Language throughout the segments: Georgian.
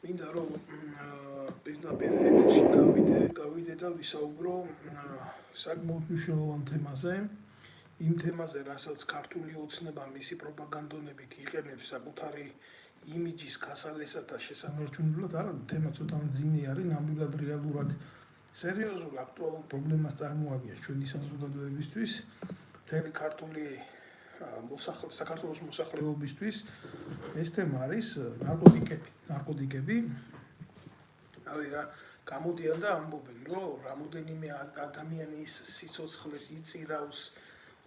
მინდა რომ პირდაპირ ეთერში გავიდე და ვისაუბრო საკმაოდ მნიშვნელოვან თემაზე. იმ თემაზე, რასაც ქართული ოცნება მისი პროპაგანდონებით იყენებს საკუთარი იმიჯის გასალესად და შესანარჩუნებლად, არა, თემა ცოტა მძიმე არის, ნამდვილად რეალურად სერიოზულ აქტუალურ პრობლემას წარმოადგენს ჩვენი საზოგადოებისთვის, მთელი ქართული საქართველოს მოსახლეობისთვის. ეს თემა არის ნარკოტიკები. გამოდიან და ამბობენ, რომ რამოდენიმე ადამიანის სიცოცხლეს იწირავს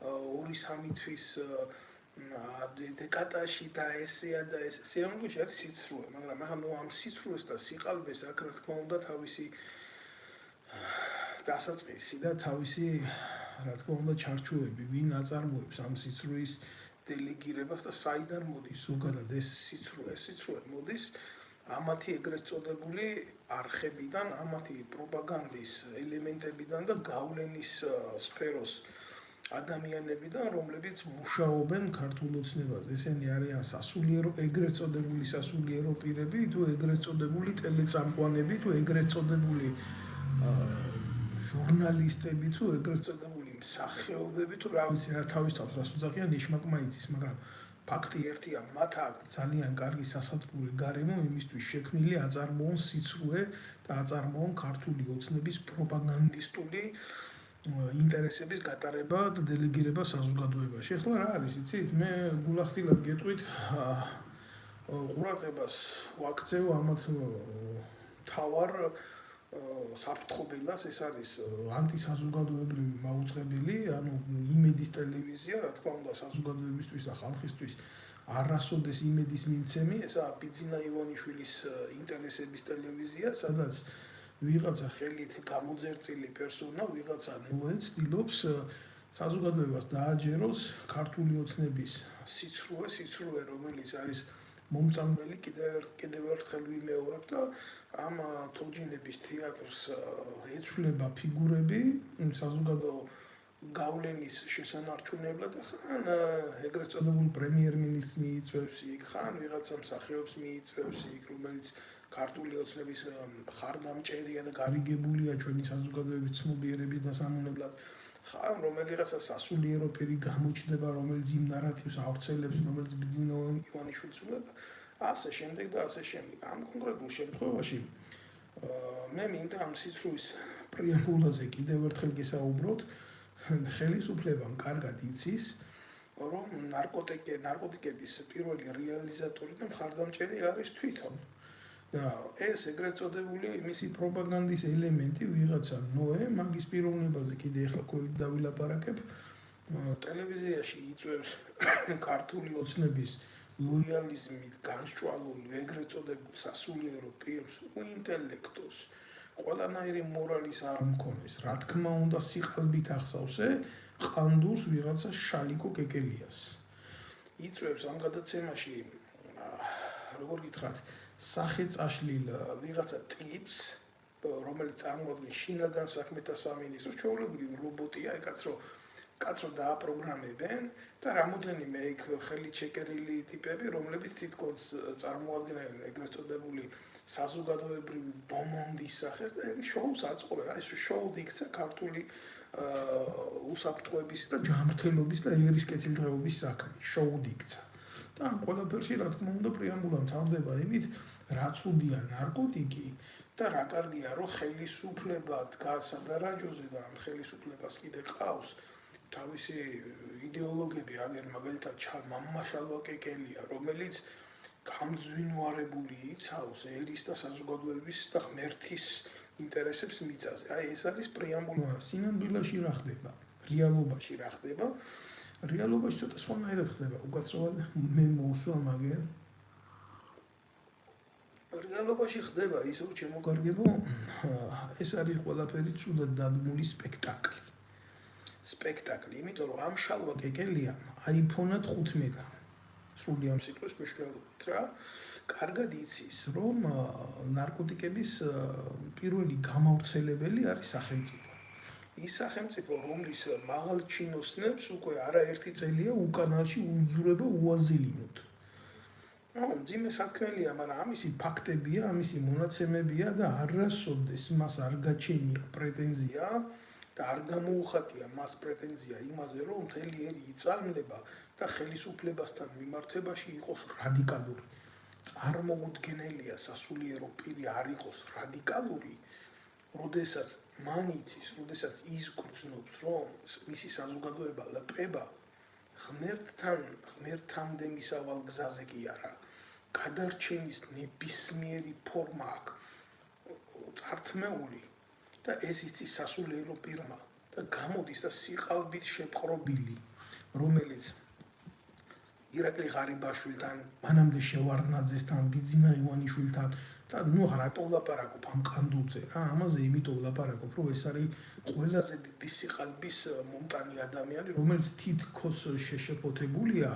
2-3 თვის დეკატაში და ესეა და ეს სიამოვნებაში არის სიცრუე, მაგრამ ამ სიცრუეს და სიყალბეს აქ რა თქმა უნდა თავისი დასაწყისი და თავისი რა თქმა უნდა ჩარჩოები, ვინ აწარმოებს ამ სიცრუის დელეგირებას და საიდან მოდის ზოგადად ეს სიცრუე მოდის ამათი ეგრეთ წოდებული არხებიდან, ამათი პროპაგანდის ელემენტებიდან და გავლენის სფეროს ადამიანებიდან, რომლებიც მუშაობენ ქართულ ოცნებაზე. ესენი არიან ეგრეთ წოდებული სასულიერო პირები, თუ ეგრეთ წოდებული ტელეწამყვანები, თუ ეგრეთ წოდებული ჟურნალისტები, თუ ეგრეთ წოდებული მსახიობები, თუ რა ვიცი, რა თავის თავს რას უძახიან ნიშმაკმა იცის, მაგრამ ფაქტი ერთია, მათ აქვს ძალიან კარგი სასათბური გარემო იმისთვის შექმნილი აწარმოონ სიცრუე და აწარმოონ ქართული ოცნების პროპაგანდისტული ინტერესების გატარება და დელეგირება საზოგადოებაში. ახლა რა არის, იცით? მე გულახდილად გეტყვით ყურადღებას ვაქცევ ამათ თავარ საფრთხობელას, ეს არის ანტისაზოგადოებრივი მაუწყებელი, ანუ იმედის ტელევიზია, რა თქმა უნდა, საზოგადოებისთვის და ხალხისთვის არასოდეს იმედის მიმცემი, ესაა ბიძინა ივანიშვილის ინტერესების ტელევიზია, სადაც ვიღაცა ხელით გამოძერწილი პერსონა, ვიღაცა ცდილობს საზოგადოებას დააჯეროს ქართული ოცნების სიცრუე, რომელიც არის მომწამვლელი, კიდევ ერთხელ ვიმეორებ და ამ თოჯინების თეატრს ეცვლება ფიგურები საზოგადო გავლენის შესანარჩუნებლად, ხან ეგრეთ წოდებულ პრემიერ-მინისტრს მიიწვევს იქ, ხან ვიღაცა მსახიობს მიიწვევს იქ, რომელიც ქართული ოცნების მხარდამჭერია და გარიგებულია ჩვენი საზოგადოების ცნობიერების დასამონებლად, ხან რომელიღაცა სასულიერო პირი გამოჩნდება, რომელიც იმ ნარატივს ავრცელებს, რომელიც ბიძინა ივანიშვილს უნდა და ასე შემდეგ და ასე შემდეგ. ამ კონკრეტულ შემთხვევაში მე მინდა ამ სიცრუის პრეამბულაზე კიდევ ერთხელ გესაუბროთ. ხელისუფლებამ კარგად იცის, რომ ნარკოტიკების პირველი რეალიზატორი და მხარდამჭერი არის თვითონ. და ეს ეგრეთ წოდებული მისი პროპაგანდის ელემენტი ვიღაცა ნოე მაგის პიროვნებაზე კიდე ახლა დავილაპარაკებ. ტელევიზიაში იწვევს ქართული ოცნების ლოიალიზმით განსჭვალულ ეგრეთ წოდებულ სასულიერო პირს, ინტელექტოს, ყველანაირი მორალის არ მქონეს, რა თქმა უნდა სიყალბით ახსავსე ყანდურს ვიღაცა შალიკო კეკელიას. იწვევს ამ გადაცემაში, როგორ გითხრათ, სახეწაშლილ ვიღაცა ტიპს, რომელიც წარმოადგენს შინაგან საქმეთა სამინისტროს, ჩვეულებრივი რობოტია, კაცრო დააპროგრამებენ და რამოდენიმე იქ ხელით შეკერილი ტიპები, რომლებიც თითქოს წარმოადგენენ ეგრეთ წოდებული საზოგადოებრივი ბომონდის სახეს და ეს შოუს აწყობენ. ეს შოუდ იქცა ქართული უსაფრთხოების და ჯანმრთელობის და ერის კეთილდღეობის საქმე. შოუდ იქცა. და ამ ყველაფერში რა თქმა უნდა პრეამბულა მთავრდება იმით, რა ცუდია ნარკოტიკი და რა კარგია, რომ ხელისუფლება დგას სადარაჯოზე და ამ ხელისუფლებას კიდე ყავს თავისი იდეოლოგები, აგერ მაგალითად მამაშალვა კეკელია, რომელიც გამძვინვარებული იცავს ერის და საზოგადოების და ღმერთის ინტერესებს მიწაზე. ეს არის პრეამბულა. სინამდვილეში რა ხდება? რეალობაში რა ხდება? რეალობაში ცოტა სხვანაირად ხდება. უკაცრავად მე მოვსვა მაგერ. რეალობაში ხდება ისო ჩემოგარგებო, ეს არის ყველაფერი ცუდად დადგმული სპექტაკლი, იმიტომ რომ ამ შალვა კეკელია iPhone 15 სრული ამ სიტყვის მნიშვნელობით რა, კარგად იცის, რომ ნარკოტიკების პირველი გამავრცელებელი არის სახელმწიფო. ის სახელმწიფო, რომლის მაღალ ჩინოსნებს უკვე არაერთი წელია უკანალში უძურება უაზილინოთ. მძიმე სათქმელია, მაგრამ ამისი ფაქტებია, ამისი მონაცემებია და არასოდეს მას არ გაჩენია პრეტენზია და არ გამოუხატია მას პრეტენზია იმაზე, რომ მთელი ერი იწარმება და ხელისუფლებასთან მიმართებაში იყოს რადიკალური. წარმოუდგენელია სასულიერო პირი არ იყოს რადიკალური, როდესაც მან იცის, როდესაც ის გრძნობს, რომ მისი საზოგადოება ლპება ღმერთამდე მისავალ გზაზე კი არა. გადარჩენის ნებისმიერი ფორმა აქვს წართმეული და ეს იცის სასულიერო პირმა და გამოდის და სიყალბით შეპყრობილი, რომელიც ირაკლი ღარიბაშვილთან, მანამდე შევარდნაძესთან, ბიძინა ივანიშვილთან და ნუ რატო ვლაპარაკობ ამ ყანდულზე რა, ამაზე იმიტომ ვლაპარაკობ, რომ ეს არის ყველაზე დიდი სიყალბის მომტანი ადამიანი, რომელიც თითქოს შეშეფოთებულია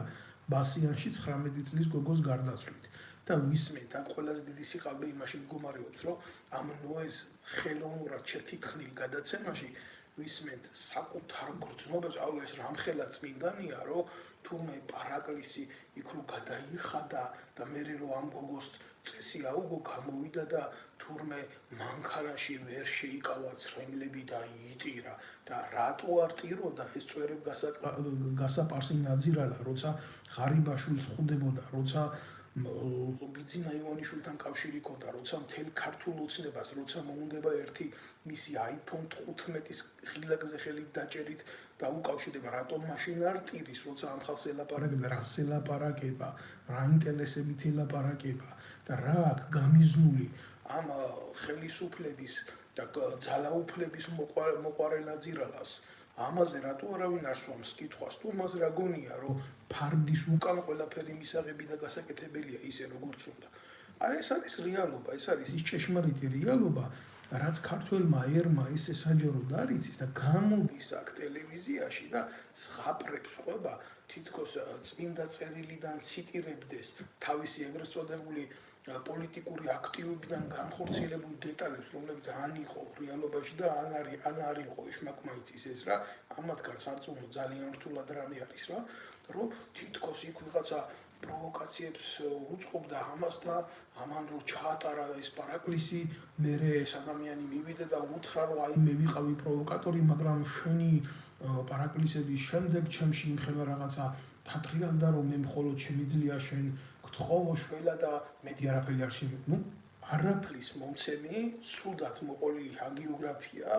ბასიანში 19 წლის გოგოს გარდაცვლით. და ვისმენთ, აქ ყველაზე დიდი სიყალბე იმაში მდგომარეობს, რომ ამ ნოეს ხელოვნურად შეთითხნილ გადაცემაში ვისმენთ საკუთარ გრძნობებს, აუ ეს რამხელა წმინდანია, რომ თურმე პარაკლისი იქ რო გადაიხადა და მე რომ ამ გოგოს წესი აუგო გამოვიდა და თურმე მანქანაში ვერ შეიკავა ცრემლები და იტირა და რატო არ ტიროდა ეს წვერებ გასაპარსი ნაძირალა, როცა ღარიბაშვილს ხვდებოდა, როცა ბიძინა ივანიშვილთან კავშირი ჰქონდა, როცა მთელ ქართულ ოცნებას, როცა მოუნდება ერთი მისი iPhone 15-ის ღილაკზე ხელით დაჭერით და უკავშირდება, რატომ მაშინ არ ტირის, როცა ამ ხალხს ელაპარაკება, რას ელაპარაკება, რა ინტერესებით ელაპარაკება და რა აქვს გამიზნული ამ ხელისუფლების და ძალაუფლების მოყვარელ აძირალას. ამაზე რატო არავინ არ სვამს კითხვას, თუ მას რა გონია, რომ ფარდის უკან ყველაფერი მისაღები და გასაკეთებელია ისე როგორც უნდა. აი ეს არის რეალობა, ეს არის ის ჭეშმარიტი რეალობა, რაც ქართველმა ერმა ესე საჯაროდ არ იცის და გამოდის აქ ტელევიზიაში და ზღაპრებს ყვება თითქოს წმინდა წერილიდან ციტირებდეს თავისი ეგრეთ წოდებული პოლიტიკური აქტივობიდან განხორციელებული დეტალებს, რომლებიც ან იყო რეალობაში და ან არ იყო იშმაკმაიცის ეს რა, ამათგან სარწმუნო ძალიან რთულად რამე არის რა, რომ თითქოს იქ ვიღაცა პროვოკაციებს უწყობდა ამას და ამან რო ჩაატარა ეს პარაკლისი, მერე ეს ადამიანი მივიდა და უთხრა, რომ აი მე ვიყავი პროვოკატორი, მაგრამ შენი პარაკლისების შემდეგ ჩემში იმხელა რაღაცა დათრიალდა, რომ მე მხოლოდ შემიძლია შენ გთხოვო შველა და მეტი არაფერი არ შემიძლია. ნუ არაფლის მომცემი, სუდად მოყოლილი ჰაგიოგრაფია,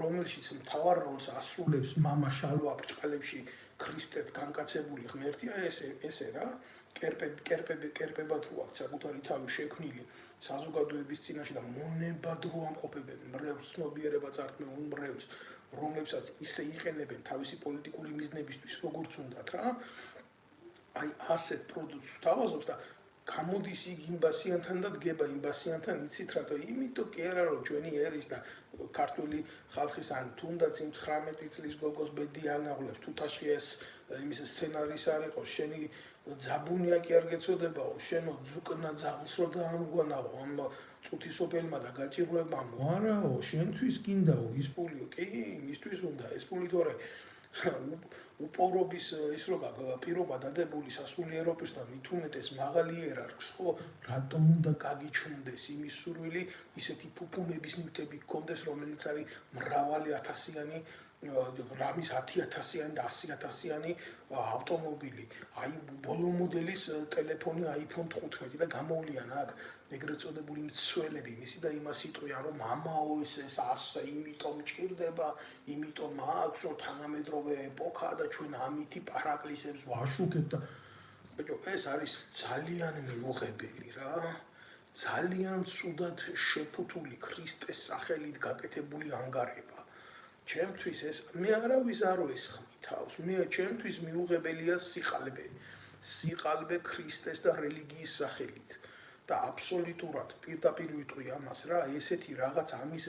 რომელშიც მთავარ როლს ასრულებს მამა შალვა ბრჭყალებში ქრისტეთ განკაცებული ღმერთია, ესე რა, კერპებად რო აქვს საკუთარი თავი შექმნილი საზოგადოების წინაშე და მონებად რო ამყოფებენ მრევლს, ცნობიერება წართმეულ მრევლს, რომლებსაც ისე იყენებენ თავისი პოლიტიკური მიზნებისთვის, როგორც უნდათ რა. აი ასეთ პროდუქტს თავაზობს და გამოდის იქ იმბასიანთან და დგება იმბასიანთან, იცით რატო? იმიტომ კი არა რომ ჩვენი ერის და ქართული ხალხის ან თუნდაც იმ 19 წლის გოგოს ბედი ანაღლებს, თუთაში ეს იმის სცენარის არ იყოს, შენი ძაბუნია კი არ გეწოდებაო, შენო ძუკნა ძაღლს რო დაამგვანაო ამ წუთისოფელმა და გაჭირვებამო, არაო, შენთვის გინდაო ის პულიო, კი, მისთვის უნდა ეს პული თორე უპოვრობის ის რო პირობა დადებული სასულიერობისთან მით უმეტეს მაღალი იერარქს, ხო, რატომ უნდა გაგიჩნდეს იმის სურვილი, ისეთი ფუფუნების ნივთები გქონდეს, რომელიც არის მრავალი ათასიანი რამის 10,000-იანი და 100,000-იანი ავტომობილი, აი ბოლო მოდელის ტელეფონი iPhone 15 და გამოვლიან აქ ეგრეთ წოდებული მცველები, მისი და იმას იტყვიან, რომ მამაო ეს ასე, იმიტომ ჭირდება, იმიტომ აქვს, რომ თანამედროვე ეპოქაა და ჩვენ ამითი პარაკლისებს ვაშუქებთ და ბიჭო, ეს არის ძალიან მიუღებელი რა. ძალიან ცუდად შეფუთული ქრისტეს სახელით გაკეთებული ანგარება. ჩემთვის ეს მე არავის არ ვესხმი თავს, ჩემთვის მიუღებელია სიყალბე ქრისტეს და რელიგიის სახელით და აბსოლუტურად პირდაპირ ვიტყვი ამას რა, ესეთი რაღაც ამის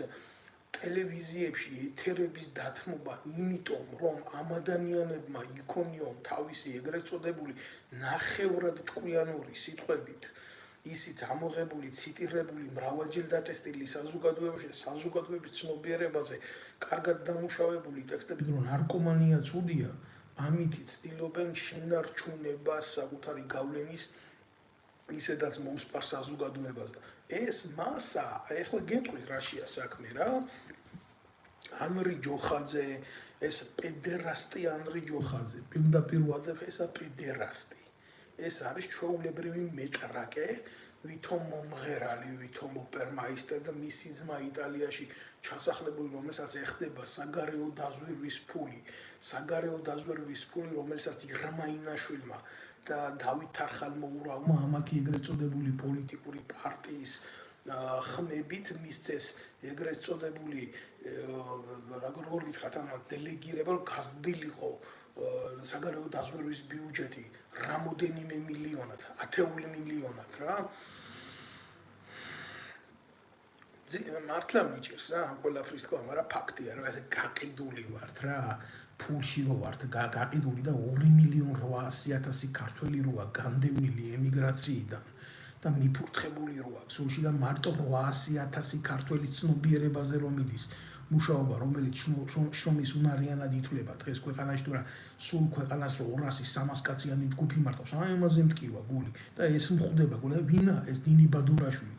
ტელევიზიებში ეთერების დათმობა, იმიტომ რომ ამ ადამიანებმა იქონიონ თავისი ეგრეთ წოდებული ნახევრად ჭკვიანური სიტყვებით ისიც ამოღებული, ციტირებული, მრავალჯერ დატესტილი საზოგადოების ცნობიერებაზე, კარგად დამუშავებული ტექსტებით, რომ ნარკომანია ცუდია, ამით ცდილობენ შენარჩუნებას საკუთარი გავლენის ისედაც მომსპარ საზოგადოებას. ეს მასა, ეხლა გეტყვით რაშია საქმე რა. ანრი ჯოხაძე, ეს პედერასტი ანრი ჯოხაძე, პირდაპირ ვაძებ ესა პედერასტი. ეს არის ჩვეულებრივი მეტრაკე, ვითომ მომღერალი, ვითომ ოპერმაისტერი და მისი ძმა იტალიაში ჩასახლებული, რომელსაც ეხდება საგარეო დაზვერვის ფული, რომელსაც ირმა ინაშვილმა და დავით არხალმოურავმა ამათი ეგრეთ წოდებული პოლიტიკური პარტიის ხმებით მისცეს ეგრეთ წოდებული როგორ გითხრათ ამ დელეგირებულ გაზრდილიყო საგარეო დაზვერვის ბიუჯეტი რამოდენიმე მილიონად, ათეული მილიონად რა. მართლა მიჭირს რა ყველაფრის თქვა, მაგრამ ფაქტია რა, ესე გაყიდული ვართ რა. ფულში რო ვართ გაყიდული და 2.800.000 ქართველი როა განდევნილი ემიგრაციიდან და მიფურთხებული როა სულში და მარტო 800.000 ქართველის ცნობიერებაზე რომ მიდის მუშაობა, რომელიც შრომის უნარიანად ითვლება დღეს ქვეყანაში, თუ რა სულ ქვეყანას რო 200-300 კაციანი ჯგუფი მარტავს, აი ამაზე მტკივა გული და ეს მხვდება გული, ვინა ეს ნინი ბადურაშვილი,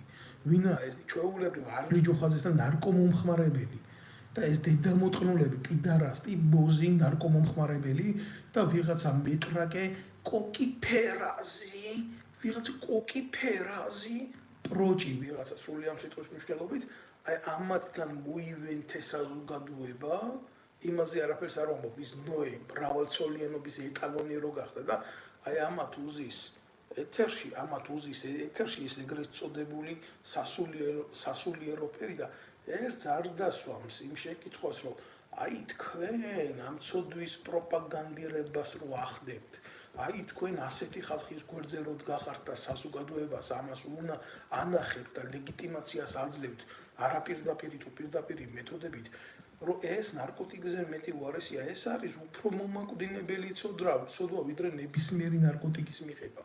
ვინა ეს ჩვეულებრივ ანრი ჯოხაძეს და ნარკომომხმარებელი და ეს დედამოწყნულები, პიდარასტი, ბოზი, ნარკომომხმარებელი და ვიღაცა მეტრაკე კოკი ფერაზი, პროჭი ვიღაცა სრული ამ სიტყვის მნიშვნელობით, აი ამათთან მოივენთე საზოგადოება, იმაზე არაფერს არ ვამბობ, ის ნოე მრავალცოლიანობის ეტალონი რო გახდა და აი ამათ უზის ეთერში ეს ეგრეთ წოდებული სასულიერო ფერი და ერთს არ დასვამს იმ შეკითხვას, რომ აი თქვენ ამ ცოდვის პროპაგანდირებას რო ახდებთ, აი თქვენ ასეთი ხალხის გვერდზე რო დგახართ და საზოგადოებას ამას უნდა ანახებთ და ლეგიტიმაციას აძლევთ არაპირდაპირი თუ პირდაპირი მეთოდებით, რომ ეს ნარკოტიკზე მეტი უარესია, ეს არის უფრო მომაკვდინებელი ცოდვა, ვიდრე ნებისმიერი ნარკოტიკის მიღება.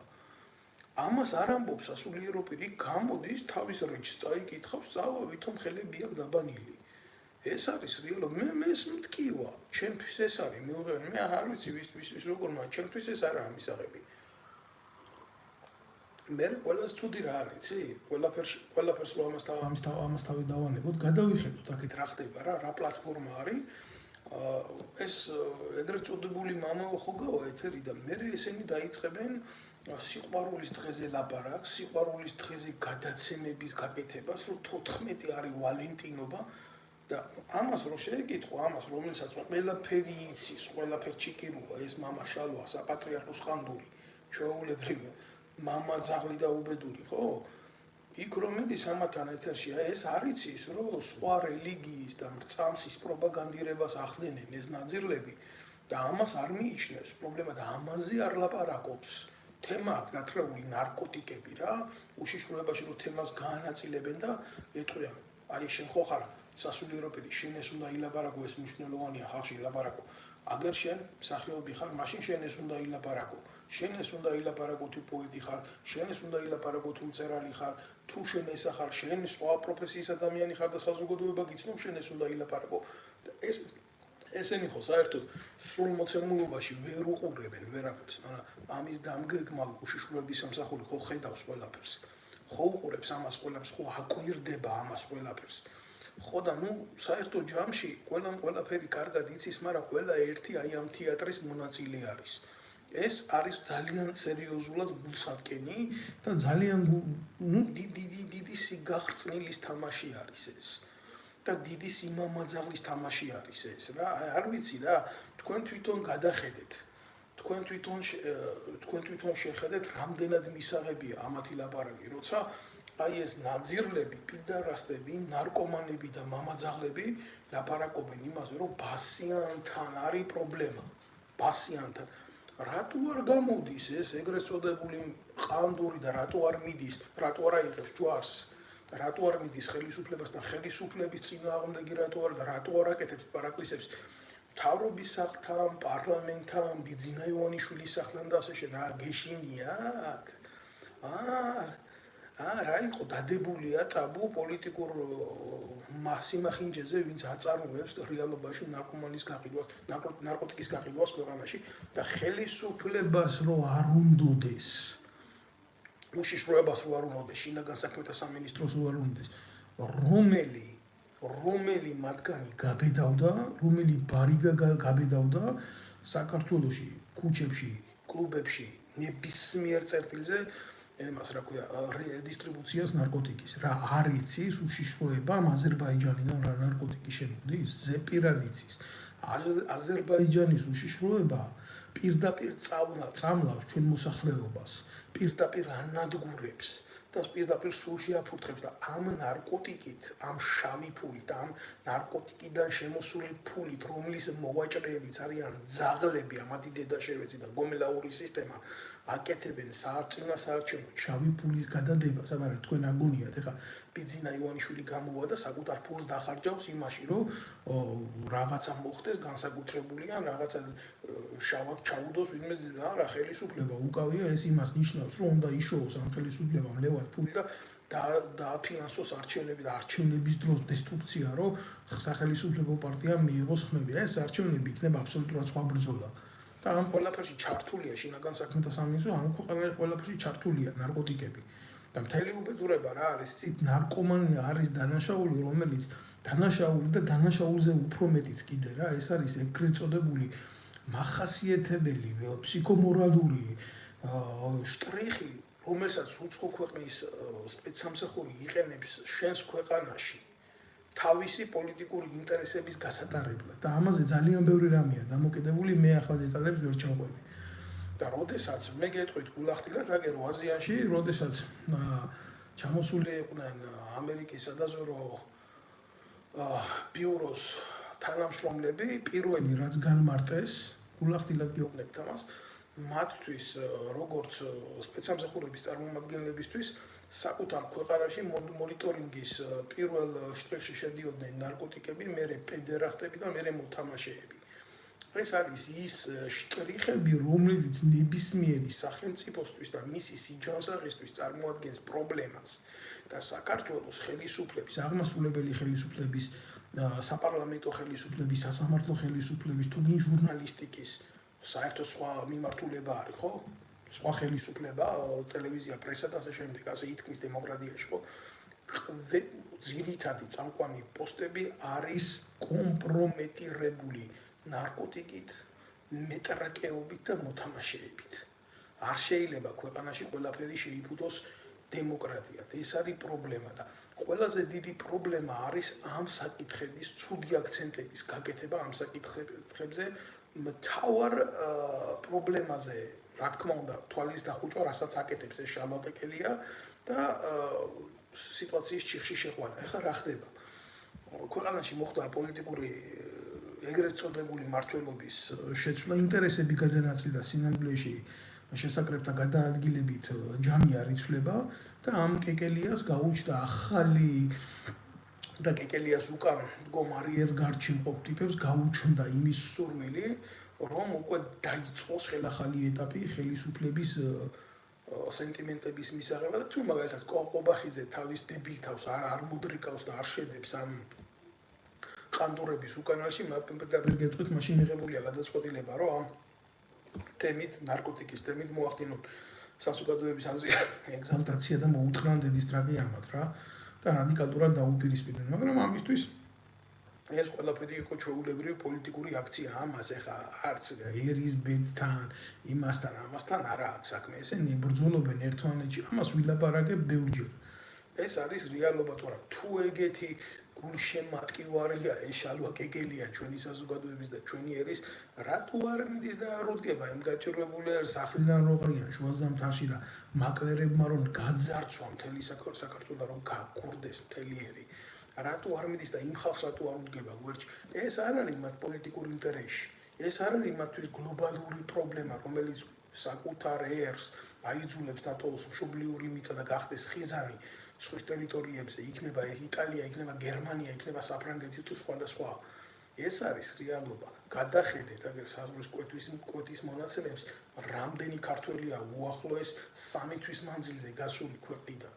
ამას არ ამბობს სასულიერო პირი, გამოდის თავის რეჩს წაიკითხავს, წავა ვითომ ხელები აქვს დაბანილი. ეს არის რეალობა, მე მტკივა, ჩემთვის ეს არის, მე არ ვიცი ვის როგორ, მაგრამ ჩემთვის ეს არა ამისაღები. მე ყველას ცუდი რა არის, იცი? ყველაფერს რომ ამას თავი დავანებოთ, გადავიხედოთ აქეთ რა ხდება რა პლატფორმა არის. ეს ეგრეთ წოდებული მამაო ხო გავა ეთერიდან, მე ესენი დაიწყებენ სიყვარულის დღეზე ლაპარაკს, სიყვარულის დღეზე გადაცემების გაკეთებას, რომ 14 არის ვალენტინობა და ამას რო შეეკითხო, ამას რომელსაც ყველაფერი იცის, ყველაფერი ჩიკირუა, ეს მამა შალვა, საპატრიარქო სხანდური, ჩვეულებრივი მამა ძაღლი და უბედური, ხო? იქ რომ მიდის ამათან ეთერში, ეს არ იცის, რომ სხვა რელიგიის და მრწამსის პროპაგანდირებას ახდენენ ეს ნაძირლები და ამას არ მიიჩნევს პრობლემა და ამაზე არ ლაპარაკობს. თემა აქვს დათრეული ნარკოტიკები რა, უშიშროებაში რომ თემას გაანაწილებენ და ეტყვიან, აი შენ ხო ხარ სასულიერო პირი, შენ ეს უნდა ილაპარაკო, ეს მნიშვნელოვანია ხალხში ილაპარაკო. აგერ შენ მსახიობი ხარ, მაშინ შენ ეს უნდა ილაპარაკო. შენ ეს უნდა ილაპარაკო თუ პოეტი ხარ, შენ ეს უნდა ილაპარაკო თუ მწერალი ხარ, თუ შენ ესა ხარ, შენ სხვა პროფესიის ადამიანი ხარ და საზოგადოება გიცნობ, შენ ეს უნდა ილაპარაკო. ესენი ხო საერთოდ სრულ მოცემულობაში ვერ უყურებენ ვერაფერს, მაგრამ ამის დამგეგმა უშიშროების სამსახური ხო ხედავს ყველაფერს. ხო უყურებს ამას ყველაფერს, ხო აკვირდება ამას ყველაფერს. ხო და საერთოდ ჯამში ყველაფერი კარგად იცის, მაგრამ ყველა ერთი აი ამ თეატრის მონაწილე არის. ეს არის ძალიან სერიოზულად გულსატკენი და ძალიან დიდი სიგახრწნილის თამაში არის ეს. და დიდი სიმამაძაღლის თამაში არის ეს რა. არ ვიცი რა, თქვენ თვითონ გადახედეთ. თქვენ თვითონ შეხედეთ, რამდენად მისაღებია ამათი ლაპარაკი, როცა აი ეს ნაძირლები, პიდარასტები, ნარკომანები და მამაძაღლები ლაპარაკობენ იმაზე, რომ ბასიანთან არის პრობლემა. ბასიანთან. რატო არ გამოდის ეს ეგრეთ წოდებული ყანდური და რატო არ მიდის, რატო არ აიღებს ჯვარს? რატო არ მიდის ხელისუფლებასთან, ხელისუფლების წინააღმდეგი რატო არ და რატო არ აკეთებს პარაკლისებს მთავრობის სახლთან, პარლამენტთან, ბიძინა ივანიშვილის სახლთან და ასე შემდეგ. გეშინია აქ. რა იყო დადებულია ტაბუ პოლიტიკურ მასიმახინჯეზე, ვინც აწარმოებს რეალობაში ნარკომანის გაყიდვას, ნარკოტიკის გაყიდვას ქვეყანაში და ხელისუფლებას რო არ უნდოდეს უშიშროებას რო არ უნდა შინაგან საქმეთა სამინისტროს რო არ უნდა რომელი მათგანი გაბედავდა, რომელი ბარიგა გაბედავდა საქართველოში, ქუჩებში, კლუბებში, ნებისმიერ წერტილზე იმას რა ქვია, რედისტრიბუციას ნარკოტიკის. რა არ იცის უშიშროება აზერბაიჯანიდან რა ნარკოტიკი შემოდის? ზეპირად იცის. აზერბაიჯანის უშიშროება პირდაპირ წამლავს ჩვენ მოსახლეობას, პირდაპირ ანადგურებს და პირდაპირ სულში აფურთხებს და ამ ნარკოტიკით, ამ შავი ფულით, ამ ნარკოტიკიდან შემოსული ფულით, რომლის მოვაჭრეებიც არიან ძაღლები, ამათი დედაშევეცი და გომელაური სისტემა აკეთებენ საარჩევნო შავი ფულის გადადებას, მაგრამ თქვენ აგონიათ, ეხლა ბიძინა ივანიშვილი გამოვა და საკუთარ ფულს დახარჯავს იმაში, რომ რაღაცა მოხდეს განსაკუთრებული ან რაღაცა შავად ჩაუდოს ვინმე რა ხელისუფლება უკავია ეს იმას ნიშნავს, რომ უნდა იშოვოს ამ ხელისუფლებამ ლევად ფული და დააფინანსოს არჩევნები და არჩევნების დროს დესტრუქცია, რომ სახელისუფლებო პარტიამ მიიღოს ხმები. ეს არჩევნები იქნება აბსოლუტურად სხვა ბრძოლა. და ამ ყველაფერში ჩართულია შინაგან საქმეთა სამინისტრო, ამ ყველაფერში ჩართულია ნარკოტიკები. და მთელი უბედურება რა არის, ცით ნარკომანია არის დანაშაული, რომელიც დანაშაული და დანაშაულზე უფრო მეტიც კიდე რა, ეს არის ეგრეთ წოდებული მახასიათებელი ფსიქომორალური შტრიხი, რომელსაც უცხო ქვეყნის სპეცსამსახური იყენებს შენს ქვეყანაში თავისი პოლიტიკური ინტერესების გასატარებლად და ამაზე ძალიან ბევრი რამეა დამოკიდებული, მე ახლა დეტალებს ვერ ჩავყვები. და როდესაც მე გეტყვით გულახდილად, აგერო აზიაში, როდესაც ჩამოსული იყვნენ ამერიკის სადაზვერო ბიუროს თანამშრომლები, პირველი რაც განმარტეს, გულახდილად გეუბნებთ ამას, მათთვის როგორც სპეცსამსახურების წარმომადგენლებისთვის საკუთარ ქვეყანაში მონიტორინგის პირველ შტრიხში შედიოდნენ ნარკოტიკები, მერე პედერასტები და მერე მოთამაშეები. ეს არის ის შტრიხები, რომელიც ნებისმიერი სახელმწიფოსთვის და მისი სიჯანსაღისთვის წარმოადგენს პრობლემას და საქართველოს ხელისუფლების, აღმასრულებელი ხელისუფლების, საპარლამენტო ხელისუფლების, სასამართლო ხელისუფლების, თუ გინ ჟურნალისტიკის საერთოდ სხვა მიმართულება არის, ხო? სხვა ხელისუფლება, ტელევიზია, პრესა და ასე შემდეგ, ასე ითქმის დემოკრატიაში, ხო? ძირითადი წამყვანი პოსტები არის კომპრომეტირებული ნარკოტიკით, მეტრაკეობით და მოთამაშეებით. არ შეიძლება ქვეყანაში ყველაფერი შეიფუთოს დემოკრატიად. ეს არის პრობლემა და ყველაზე დიდი პრობლემა არის ამ საკითხების ცუდი აქცენტების გაკეთება ამ საკითხებზე მთავარ პრობლემაზე, რა თქმა უნდა, თვალის დახუჭვა, რასაც აკეთებს ეს შალვა კეკელია და სიტუაციის ჩიხში შეყვანა. ეხლა რა ხდება? ქვეყანაში მოხდა პოლიტიკური ეგრეთ წოდებული მმართველობის შეცვლა, ინტერესები გადანაწილდა სინამდვილეში შესაკრებთა გადაადგილებით ჯამი არ იცვლება და ამ კეკელიას გაუჩნდა ახალი და კეკელიას უკან მდგომარი ერგარჩი მყოფ ტიპებს გაუჩნდა იმის სურვილი, რომ უკვე დაიწყოს ხელახალი ეტაპი ხელისუფლების სენტიმენტების მისაღება და თუ მაგალითად ყობახიძე თავის დებილთავს არ მოდრიკავს და არ შედებს ამ ყანდურების უკანალში, პირდაპირ გეტყვით, მაშინ მიღებულია გადაწყვეტილება, რომ ამ თემით, ნარკოტიკის თემით მოახდინონ საზოგადოების აზრის ეგზალტაცია და მოუთხრან დედისტრაგი ამათ რა და რადიკალურად დაუპირისპირდნენ, მაგრამ ამისთვის ეს ყველაფერი იყო ჩვეულებრივი პოლიტიკური აქცია. ამას ეხა არც ერის ბედთან, იმასთან, ამასთან არა აქვს საქმე. ესენი ბრძოლობენ ერთმანეთში, ამას ვილაპარაკებ ბევრჯერ. ეს არის რეალობა, თორემ თუ ეგეთი გულშემატკივარია ეს შალვა კეკელია ჩვენი საზოგადოების და ჩვენი ერის, რატო არ მიდის და არ უდგება იმ გაჭირვებული სახლიდან როღრიან შუაზამთარში და მაკლერებმა რომ გაძარცვა მთელი საქართველო და რომ გაგურდეს მთელი ერი. რატო არ მიდის და იმ ხალხს რატო არ უდგება გვერდში? ეს არ არის მათ პოლიტიკური ინტერესი. ეს არ არის მათთვის გლობალური პრობლემა, რომელიც საკუთარ ერს აიძულებს დატოვოს მშობლიური მიწა და გახდეს ხიზანი სხვის ტერიტორიებზე, იქნება იტალია, იქნება გერმანია, იქნება საფრანგეთი თუ სხვა და სხვა. ეს არის რეალობა. გადახედეთ აგერ საზღვრის კვეთის მონაცემებს, რამდენი ქართველია უახლოეს 3 თვის მანძილზე გასული ქვეყნიდან.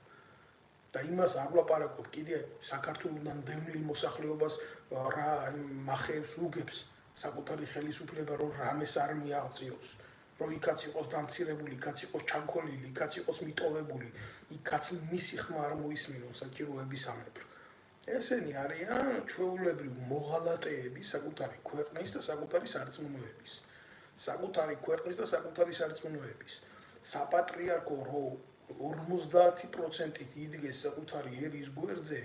და იმას არ ვლაპარაკობ კიდე საქართველოსთან დევნილ მოსახლეობას რა მახეებს უგებს საკუთარი ხელისუფლება რომ რამეს არ მიაღწიოს რომ იქაც იყოს დამცირებული, იქაც იყოს ჩამქოლილი, იქაც იყოს მიტოვებული, იქაც მისი ხმა არ მოისმინონ საჭიროებისამებრ. ესენი არიან ჩვეულებრივ მოღალატეები საკუთარი ქვეყნის და საკუთარი სარწმუნოების. საკუთარი ქვეყნის და საკუთარი სარწმუნოების. საპატრიარქო რო 50%-ით იდგეს საკუთარი ერის გვერდზე,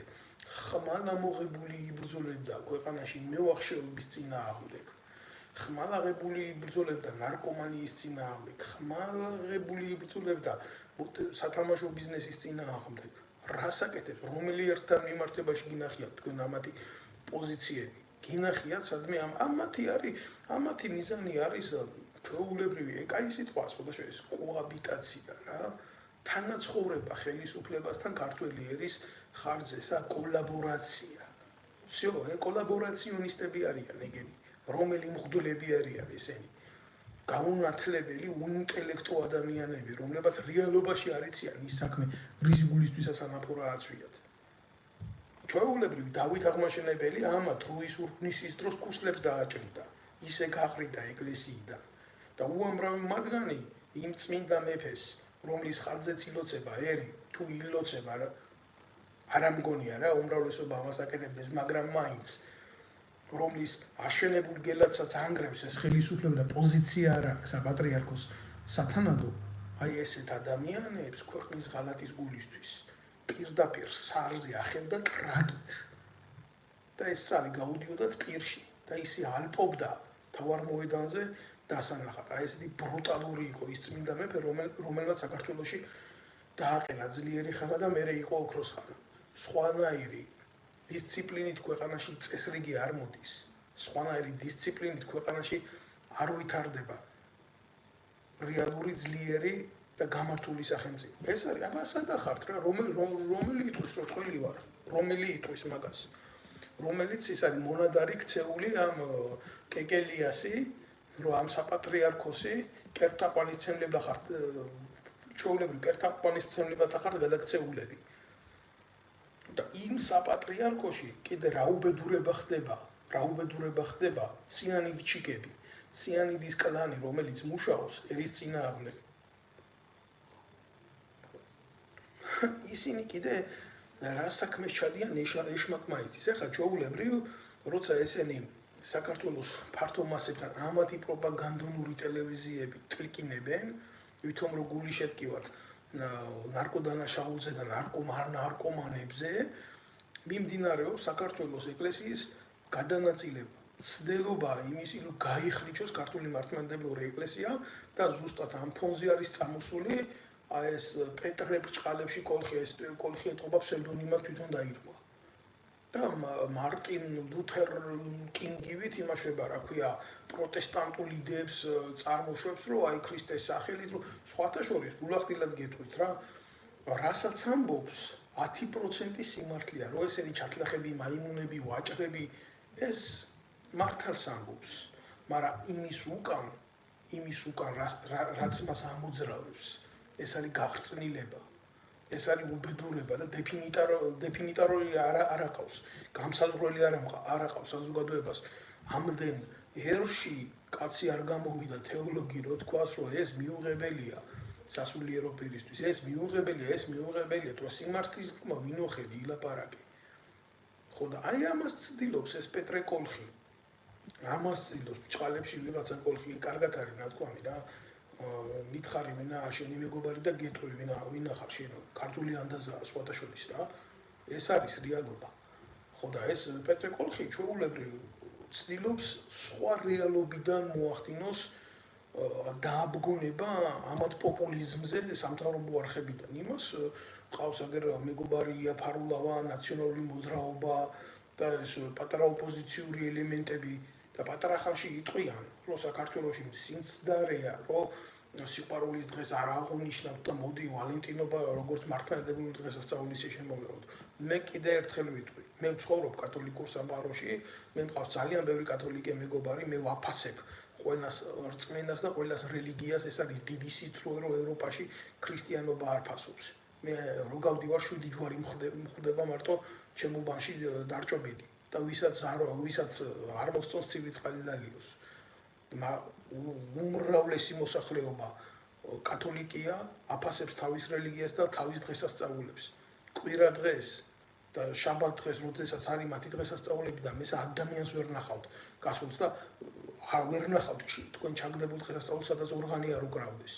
ხმალამოღებული იბრძოლებდა ქვეყანაში მევახშეობის წინააღმდეგ. ხმალაღებული იბრძოლებდა ნარკომანიის წინააღმდეგ, ხმალაღებული იბრძოლებდა სათამაშო ბიზნესის წინააღმდეგ. რას აკეთებს, რომელი ერთთან მიმართებაში გინახიათ თქვენ ამათი პოზიციები? გინახიათ სადმე ამათი მიზანი არის ჩვეულებრივი ეკაი სიტყვა სხვადასხვა კოაბიტაცია რა. თანაცხოვრება ხელისუფლებასთან ქართველი ერის ხარჯზე, კოლაბორაცია. всё, კოლაბორაციონისტები არიან ეგენი. რომელი მღვდლები არიან ესენი? გაუნათლებელი უინტელექტო ადამიანები, რომლებაც რეალობაში არ იციან ის საქმე, რის გულისთვისაც ანაფორა აწვიათ. ჩვეულებრივ დავით აღმაშენებელი ამა თრუის ურბნისის დროს კუსლებს დააჭრიდა. ისე გაყრიდა ეკლესიიდან და უამრავი მათგანი იმ წმინდა მეფეს, რომლის ხარჯზეც ილოცება ერი, თუ ილოცება არ ამგონია რა, უმრავლესობა ამას აკეთებდეს, მაგრამ მაინც რომლის აშენებულ გელათსაც ანგრევს ეს ხელისუფლება და პოზიცია არ აქვს საპატრიარქოს სათანადო, აი ესეთ ადამიანებს ქვეყნის ღალატის გულისთვის პირდაპირ სარზე ახევდა ტრაგით. და ეს სარი გაუდიოდათ პირში და ისე ალპობდა თავარ მოედანზე დასანახად. აი ესეთი ბრუტალური იყო ის წმინდა მეფე, რომელმაც საქართველოში დააყენა ძლიერი ხანა და მერე იყო ოქროს ხანა. სხვანაირი დისციპლინით ქვეყანაში წესრიგი არ მოდის. სხვანაირი დისციპლინით ქვეყანაში არ ვითარდება რეალური ძლიერი და გამართული სახელმწიფო. ეს არის, აბა სადახართ რა, რომელი იტყვის რომ თქვენი ვარ, რომელი იტყვის მაგას. რომელიც ის არის მონადარი ქცეული ამ კეკელიასი, რომ ამ საპატრიარქოსი კერტაყვანისმცემლებდა ხართ, ჩვეულებრივ კერტაყვანისმცემლებათა ხართ გადაქცეულები. და იმ საპატრიარქოში კიდე რაუბედურება ხდება ციანიდი ჩიკები, ციანიდის კლანი, რომელიც მუშაობს ერის წინააღმდეგ. ისინი კიდე რა საქმეს ჩადიან ეშმაკმაიცის. ეხლა ჩვეულებრივ, როცა ესენი საქართველოს ფართო მასებთან ამათი პროპაგანდონური ტელევიზიები ტლიკინებენ, ვითომ რომ გული შეტკივათ ნარკოდანაშაულზე და ნარკომანებზე, მიმდინარეობს საქართველოს ეკლესიის გადანაწილება. ცდელობა იმისი, რომ გაიხლიჩოს ქართული მართლმადიდებლური ეკლესია და ზუსტად ამ ფონზე არის წამოსული აი ეს პეტრე ბრჭყალებში კოლხი ეტყობა ფსევდონიმად თვითონ დაირღვა. და მარტინ ლუთერ კინგივით იმაშება, რა ქვია, პროტესტანტულ იდეებს წარმოშვებს, რომ აი ქრისტეს სახელით, რომ სხვათა შორის გულახდილად გეტყვით რა, რასაც ამბობს 10% სიმართლეა, რომ ესენი ჩათლახები, მაიმუნები, ვაჭრები, ეს მართალს ამბობს, მაგრამ იმის უკან რაც მას ამოძრავებს, ეს არის გახრწნილება. ეს არის უბედურება და დეფინიტორი არ აყავს. გამსაზღვრელი არ აყავს საზოგადოებას. ამდენ ერში კაცი არ გამოვიდა თეოლოგი რო თქვას, რომ ეს მიუღებელია სასულიერო პირისთვის. ეს მიუღებელია, თუ სიმართლის თქმა ვინოხედი ილაპარაკე. ხო და აი ამას ცდილობს ეს პეტრე კოლხი. ამას ცდილობს ბრჭყალებში ვიღაცა კოლხი, კარგად არის ნათქვამი რა. მითხარი ვინა შენი მეგობარი და გეტყვი ვინა ხარ შენ ქართული ანდაზაა სხვათა შორის რა. ეს არის რეალობა. ხო და ეს პეტრე კოლხი ჩვეულებრივ ცდილობს სხვა რეალობიდან მოახდინოს დააბგონება ამათ პოპულიზმზე სამთავრობო არხებიდან. იმას ყავს აგერ მეგობარი იაფარულავა, ნაციონალური მოძრაობა და ეს პატარა ოპოზიციური ელემენტები და პატარა ხანში იტყვიან, რომ საქართველოში სიმცდარეა, რომ სიყვარულის დღეს არ აღონიშნავთ და მოდი ვალენტინობა როგორც მართლმადიდებლური დღესასწაულის შემოვეოთ. მე კიდე ერთხელ ვიტყვი, მე ვცხოვრობ კათოლიკურ სამყაროში, მე მყავს ძალიან ბევრი კათოლიკე მეგობარი, მე ვაფასებ ყველას რწმენას და ყველას რელიგიას, ეს არის დიდი სიცრუე, რომ ევროპაში ქრისტიანობა არ ფასობს. მე რო გავდივარ 7 ჯვარი მხვდება მარტო ჩემო ბანში დარჭობილი და ვისაც არ მოსწონს ცივი წყალი დალიოს. უმრავლესი მოსახლეობა კათოლიკია, აფასებს თავის რელიგიას და თავის დღესასწაულებს. კვირა დღეს და შაბათ დღეს, როდესაც არის მათი დღესასწაულები და მესა ადამიანს ვერ ნახავთ გასულს და ვერ ნახავთ თქვენ ჩაგდებულ დღესასწაულს, სადაც ორღანი არ უკრავდეს.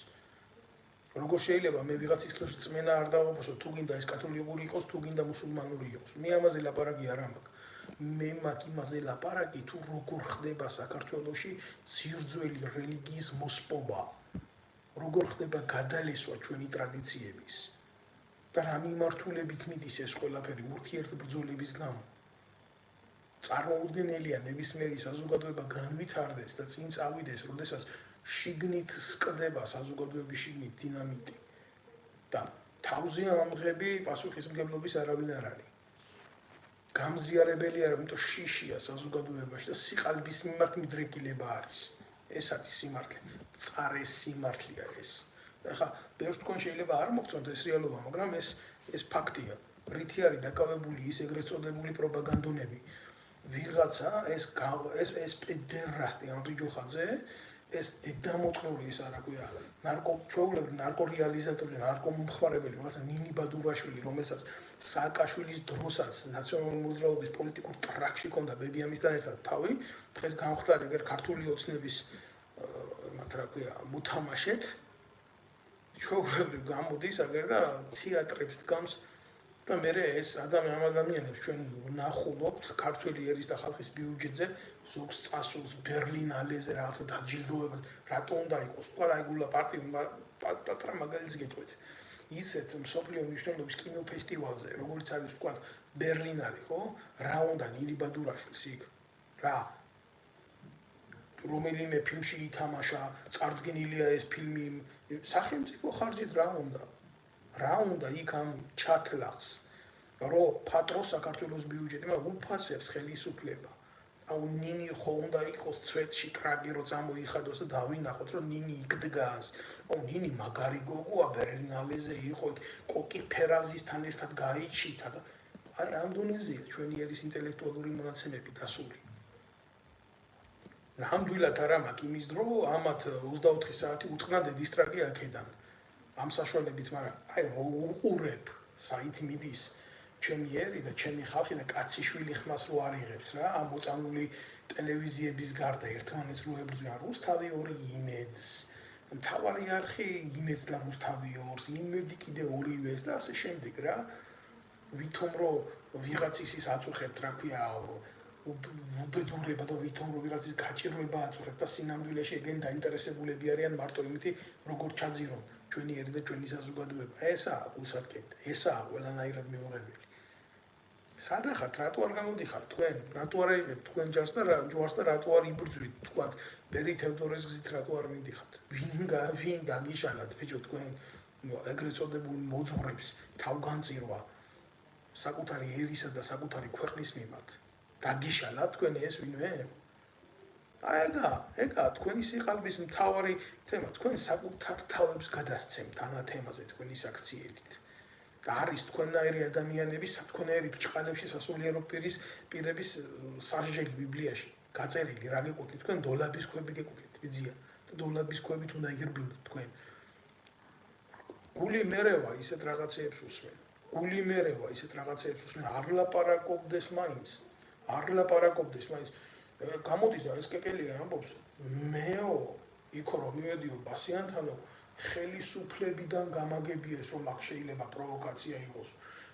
როგორ შეიძლება მე ვიღაცის რწმენა არ დავაფასო, თუ გინდა ეს კათოლიკური იყოს, თუ გინდა მუსულმანური იყოს. მე ამაზე ლაპარაკი არ ამაქვს. მე მაგ იმაზე ლაპარაკი, თუ როგორ ხდება საქართველოში ძირძველი რელიგიის მოსპობა. როგორ ხდება გადალესვა ჩვენი ტრადიციების და რა მიმართულებით მიდის ეს ყველაფერი ურთიერთბრძოლების გამო. წარმოუდგენელია ნებისმიერი საზოგადოება განვითარდეს და წინ წავიდეს, როდესაც შიგნით სკდება საზოგადოების შიგნით დინამიტი და თავზე ამღები პასუხისმგებლობის არავინ არ არის. გამზიარებელია, რომ იმიტომ შიშია საზოგადოებაში და სიყალბის მიმართ მიდრეკილება არის. ეს არის სიმართლე, მწარე სიმართლეა ეს. ეხლა ბევრს თქვენ შეიძლება არ მოგწონთ ეს რეალობა, მაგრამ ეს ფაქტია. რითი არის დაკავებული ის ეგრეთ წოდებული პროპაგანდონები. ვიღაცა ეს პედერასტი ანრი ჯოხაძე, ეს დედამოწყნული ის არა ქვია. ჩვეულებრივ ნარკორეალიზატორი, ნარკომომხმარებელი, რაღაცა ნინი ბადურაშვილი, რომელსაც სააკაშვილის დროსაც ნაციონალური მოძრაობის პოლიტიკურ ტრაქში ჰქონდა ბებიამისთან ერთად თავი, დღეს გამხდარი ეგერ ქართული ოცნების მათ რა ქვია, მოთამაშეთ ჩვეულებრივ გამოდის აგერ და თეატრებს დგამს და მე ეს ადამიანებს ჩვენ ნახულობთ ქართული ერის და ხალხის ბიუჯეტზე ზოგს წასულს ბერლინალეზე რაღაცა დაჯილდოებას რატო უნდა იყოს თქვა აი გულა პატარა მაგალითს გეტყვით ისეთ მსოფლიო მნიშვნელობის კინოფესტივალზე როგორც არის თქვა ბერლინალე ხო რა უნდა ნინი ბადურაშვილს იქ რა რომელიმე ფილმში ითამაშა წარდგენილია ეს ფილმი სახელმწიფო ხარჯით რა უნდა იქ ამ ჩათლახს რომ ფატრო საქართველოს ბიუჯეტი მაგრამ უფასებს ხელისუფლება აუ ნინი ხო უნდა იყოს ცვეთში ტრაგი რო წამოიხადოს და დავინახოთ რომ ნინი იქ დგას აუ ნინი მაგარი გოგოა ბერლინალეზე იყო კოკი ფერაზისთან ერთად გაიჩითა და აი ამ დონეზეა ჩვენი ერის ინტელექტუალური მონაცემები დასული ნამდვილად არა მაქვს იმის დრო ამათ 24 საათი უთხრა დედისტრაგი აქედან ამ საშუალებით მაგრამ აი რო უყურებ საით მიდის ჩემი ერი და ჩემი ხალხი და კაციშვილი ხმას რო არიღებს რა ამ მოწამული ტელევიზიების გარდა ერთმანეთს რო ებრძვიან რუსთავი 2 იმედს მთავარი არხი იმედს და რუსთავი 2-ს იმედი კიდე 2-ვეს და ასე შემდეგ რა ვითომ რო ვიღაცის ის აწუხებთ რა ქვია უბედურება და ვითომ რო ვიღაცის გაჭირვება აწუხებთ და სინამდვილეში ეგენ დაინტერესებულები არიან მარტო იმითი როგორ ჩაძირონ ჩვენი ერი და ჩვენი საზოგადოება ესაა გულსატკეპი ესაა ყველანაირად მიუღებელი სადახართ რატო არ გამოდიხართ თქვენ რატო არ აიღებთ თქვენ ჯარს და რატო არ იბრძვით თქვათ ბერი თევდორეს გზით რატო არ მიდიხართ ვინ დაგიშალათ ბიჭო თქვენ ეგრეთ წოდებულ მოძღვრებს თავგანწირვა საკუთარი ერისა და საკუთარი ქვეყნის მიმართ დაგიშალათ თქვენ ეს ვინმე აი ეგა თქვენი სიყალბის მთავარი თემა თქვენ საკუთარ თავებს გადასცემთ ანა თემაზე თქვენი საქციელით და არის თქვენაირი ადამიანების თქვენაირი ბჭყალებში სასულიერო პირების სასჯელი ბიბლიაში გაწერილი რა გეკუთვნით თქვენ დოლაბის ქვები გეკუთვნით ბიძია და დოლაბის ქვებით უნდა იღრბილოთ თქვენ გული მერევა ისეთ რაღაცეებს უსმენ არ ლაპარაკობდეს მაინც გამოდის და ეს კეკელია ამბობს მეო იქ რომ მივედიო ბასიანთანო ხელისუფლებიდან გამაგებიეს რომ აქ შეიძლება პროვოკაცია იყოს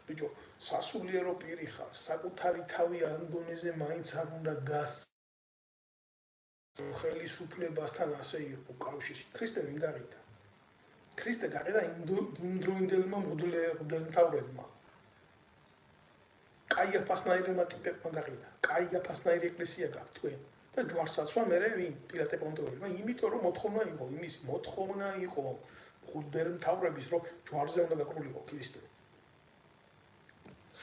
ბიჭო სასულიერო პირი ხარ საკუთარი თავი ანდონეზე მაინც არ უნდა გას ხელისუფლებასთან ასე იყო კავშირი ქრისტე ვინ გაღიდა ქრისტე გაყიდა იმდროინდელმა მღვდელმთავრებმა კაიაფასნაირმა ტიპებმა გაყიდა კაიაფასნაირი ეკლესია გაქვთ თქვენ და ჯვარსაცვა მერე ვინ პილატე პონტოველმა იმიტომ რომ მოთხოვნა იყო მღვდელმთავრების რომ ჯვარზე უნდა გაკრულიყო ქრისტე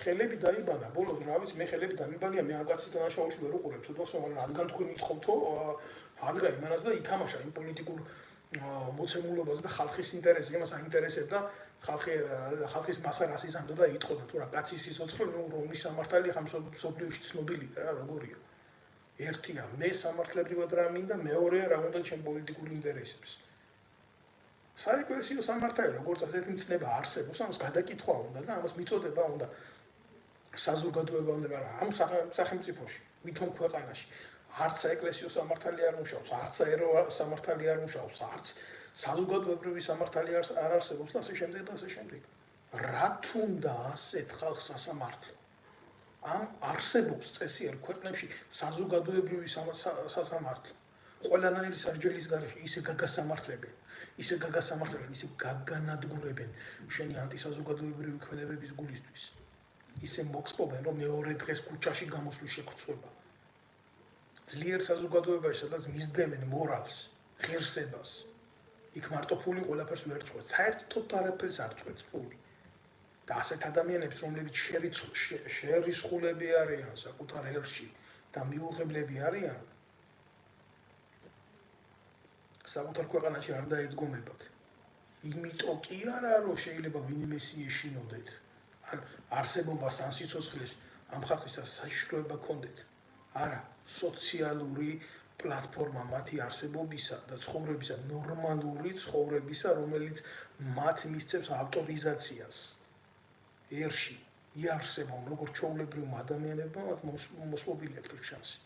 ხელები დაიბანა ბოლოს რა ვიცი მე ხელები დამიბანია მე აღაცის დანაშაულში ვერ უყურებ ცოტას მაგრამ რადგან თქვენ ითხოვთო ადგა იმანაც და ითამაშა იმ პოლიტიკურ მოცემულობაზე და ხალხის ინტერესზე იმას აინტერესებდა ხალხის მასა რას იზამდა და იტყოდა თუ რა კაცის სიცოცხლე რომის სამართალი ხა მსოფლიოში ცნობილია რა როგორია ერთია მე სამართლებრივად რა მინდა, მეორეა რა უნდა ჩემ პოლიტიკურ ინტერესებს. საეკლესიო სამართალი როგორც ასეთი მცნება არსებობს, ამას გადაკითხვა უნდა და ამას მიწოდება უნდა საზოგადოება უნდა, მაგრამ ამ სახელმწიფოში, ვითომ ქვეყანაში არც საეკლესიო სამართალი არ მუშაობს, არც საერო სამართალი არ მუშაობს, არც საზოგადოებრივი სამართალი არ არსებობს და ასე შემდეგ და ასე შემდეგ. რა თუნდა ასეთ ხალხს სასამართლო? ამ არსებობს წესიერ ქვეყნებში საზოგადოებრივი სასამართლო. ყველანაირი სასჯელის გარეშე ისე გაგასამართლებენ, ისე გაგანადგურებენ შენი ანტისაზოგადოებრივი ქმედებების გულისთვის. ისე მოგსპობენ, რომ მეორე დღეს ქუჩაში გამოსვლის შეგწყვება. ძლიერ საზოგადოებაში, სადაც მისდევენ მორალს, ღირსებას, იქ მარტო ფული ყველაფერს ვერ წყვეტს, საერთოდ არაფერს არ წყვეტს ფული. და ასეთ ადამიანებს, რომლებიც შერისხულები არიან საკუთარ ერში და მიუღებლები არიან, საკუთარ ქვეყანაში არ დაედგომებათ. იმიტომ კი არა, რომ შეიძლება ვინმეს ეშინოდეთ. ან არსებობას ან სიცოცხლეს ამ ხალხისას საშიშროება ჰქონდეთ. არა, სოციალური პლატფორმა მათი არსებობისა და ცხოვრებისა, ნორმალური ცხოვრებისა, რომელიც მათ მისცემს ავტორიზაციას ერში იარსებონ როგორც ჩვეულებრივმა ადამიანებმა მათ მოსმობილი აქვს შანსი.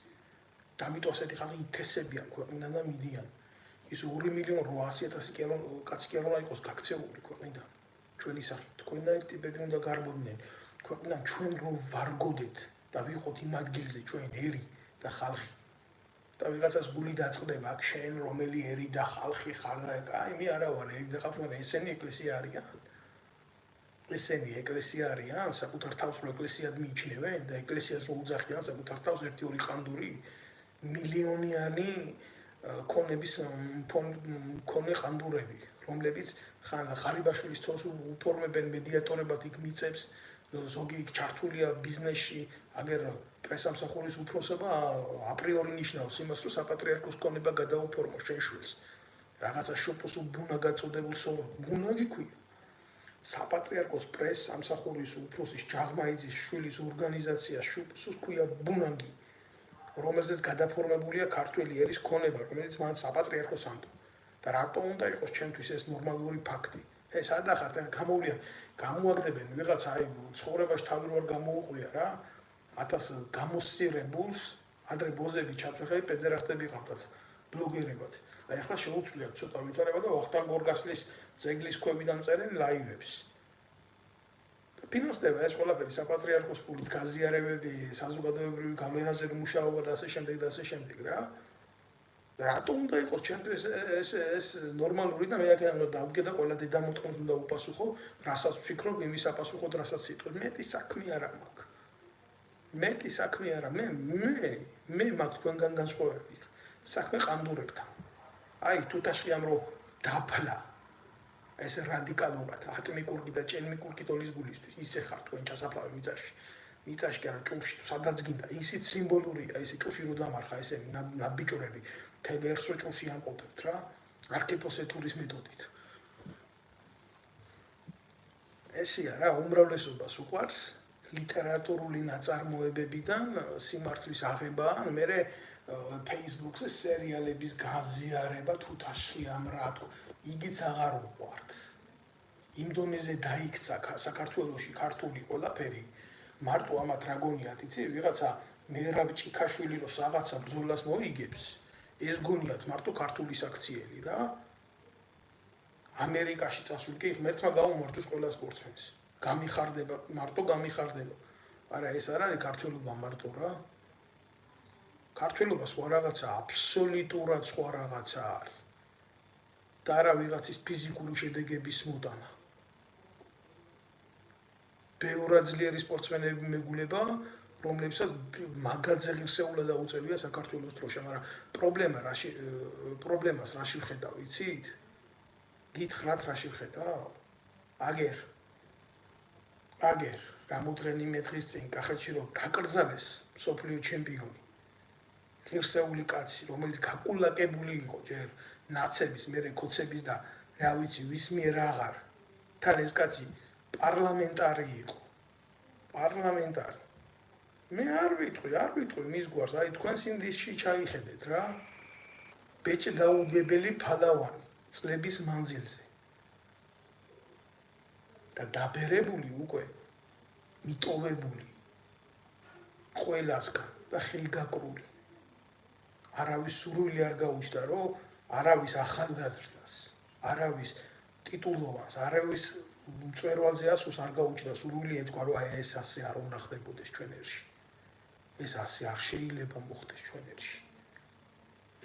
და ამიტომ ასეთი ხალხი ითესებიან ქვეყნიდან და მიდიან. ის 2,800,000 კაცი კი არ უნდა იყოს გაქცეული ქვეყნიდან. ჩვენი სახით თქვენაირ ტიპები უნდა გარბოდნენ ქვეყნიდან, ჩვენ რო ვარგოდეთ და ვიყოთ იმ ადგილზე ჩვენ ერი და ხალხი. და ვიღაცას გული დაწყდება აქ შენ რომელი ერი და ხალხი ხარ და აი მე არა ვარ ერი და ხალხი, მაგრამ ესენი ეკლესია არიან. ესენი ეკლესია არიან, საკუთარ თავს რო ეკლესიად მიიჩნევენ და ეკლესიას რო უძახიან საკუთარ თავს 1-2 ყანდური მილიონიანი ქონების მქონე ყანდურები, რომლებიც ხარიბაშვილის ცოლს უფორმებენ მედიატორებად იქ მიწებს, ზოგი იქ ჩართულია ბიზნესში, აგერ პრესამსახურის უფროსობა აპრიორი ნიშნავს იმას, რომ საპატრიარქოს ქონება გადაუფორმოს შენ შვილს. რაღაცა შოპოს უბუნა გაწოდებულს ბუნა გიქვია. საპატრიარქოს პრესამსახურის უფროსის ჯაღმაიძის შვილის ორგანიზაცია შოპოს ქვია ბუნაგი, რომელზეც გადაფორმებულია ქართველი ერის ქონება, რომელიც მან საპატრიარქოს ამდო. და რატო უნდა იყოს ჩემთვის ეს ნორმალური ფაქტი? ეს ადახართ, გამოვლია, გამოაგდებენ ვიღაცა აი ცხოვრებაში თავი რო არ გამოუყვია რა, 1000 გამოსწირებულს, ადრე ბოზები ჩაფეხები პედერასტები ყავდათ, ბლოგერებად. და ეხლა შეუცვლიათ ცოტა ვითარება და ვახტანგ გორგასლის ძეგლის ქვებიდან წერენ ლაივებს. და ფინანსდება ეს ყველაფერი საპატრიარქოს ფულით, გაზიარებები, საზოგადოებრივი გავლენაზე მუშაობა და ასე შემდეგ და ასე შემდეგ რა. რატო უნდა იყოს ჩემთვის ეს ნორმალური და მე აქ დავდგე და ყველა დედამოწყონს უნდა უპასუხო, რასაც ვფიქრობ, იმის აპასუხოთ, რასაც სიტყვით. მეტი საქმე არა მაქვს. მეტი საქმე არა, მე მაქვს თქვენგან განსხვავებით. საქმე ყანდურებთან. აი თუ თაშხიამ რო დაფლა ეს რადიკალურად ატმიკურკი და ჭელმიკურკი ტოლის გულისთვის ისე ხარ თქვენ ჩასაფლავე მიწაში. მიწაში კი არა ჭურში თუ სადაც გინდა, ისიც სიმბოლურია, ესე ჭურში რო დამარხა ესე ნაბიჭურები. თებერსო ჭურში ამყოფებთ რა, არქიპოსეთურის მეთოდით. ესია რა, უმრავლესობას უყვარს ლიტერატურული ნაწარმოებებიდან სიმართლის აღება, ან მერე Facebook-ზე სერიალების გაზიარება თუ თაშხიამ რა თქო, იგიც აღარ უყვართ. იმ დონეზე დაიქცა საქართველოში ქართული ყველაფერი, მარტო ამათ რა გონიათ, იცი, ვიღაცა მერაბ ჭიქაშვილი რო რაღაცა ბრძოლას მოიგებს, ეს გონიათ მარტო ქართული საქციელი რა. ამერიკაში წასული კი ღმერთმა გაუმართოს ყველა სპორტსმენს. გამიხარდება, მარტო გამიხარდება. არა, ეს არ არის ქართველობა მარტო რა. ქართველობა სხვა რაღაცა, აბსოლუტურად სხვა რაღაცა არის. და არა ვიღაცის ფიზიკური შედეგების მოტანა. ბევრად ძლიერი სპორტსმენები მეგულება, რომლებსაც მაგაძე ღირსეულა დაუწევია საქართველოს დროშა, მაგრამ პრობლემას რაში ვხედავ, იცით? გითხრათ რაში ვხედავ? აგერ რამოდღენიმე დღის წინ კახეთში რომ დაკრძალეს მსოფლიო ჩემპიონი. ღირსეული კაცი, რომელიც გაკულაკებული იყო ჯერ ნაცების, მერე ქოცების და რა ვიცი, ვის მიერ აღარ. თან ეს კაცი პარლამენტარი იყო. პარლამენტარი. მე არ ვიტყვი მის გვარს, აი თქვენს ინდისში ჩაიხედეთ რა. ბეჭ დაუგებელი ფალავანი წლების მანძილზე. და დაბერებული უკვე მიტოვებული ყველასგან და ხელგაკრული. არავის სურვილი არ გაუჩნდა, რომ არავის ახალგაზრდას, არავის ტიტულოვანს, არავის მწვერვალზე ასულს არ გაუჩნდა სურვილი ეთქვა, რომ აი ეს ასე არ უნდა ხდებოდეს ჩვენ ერში. ეს ასე არ შეიძლება მოხდეს ჩვენ ერში.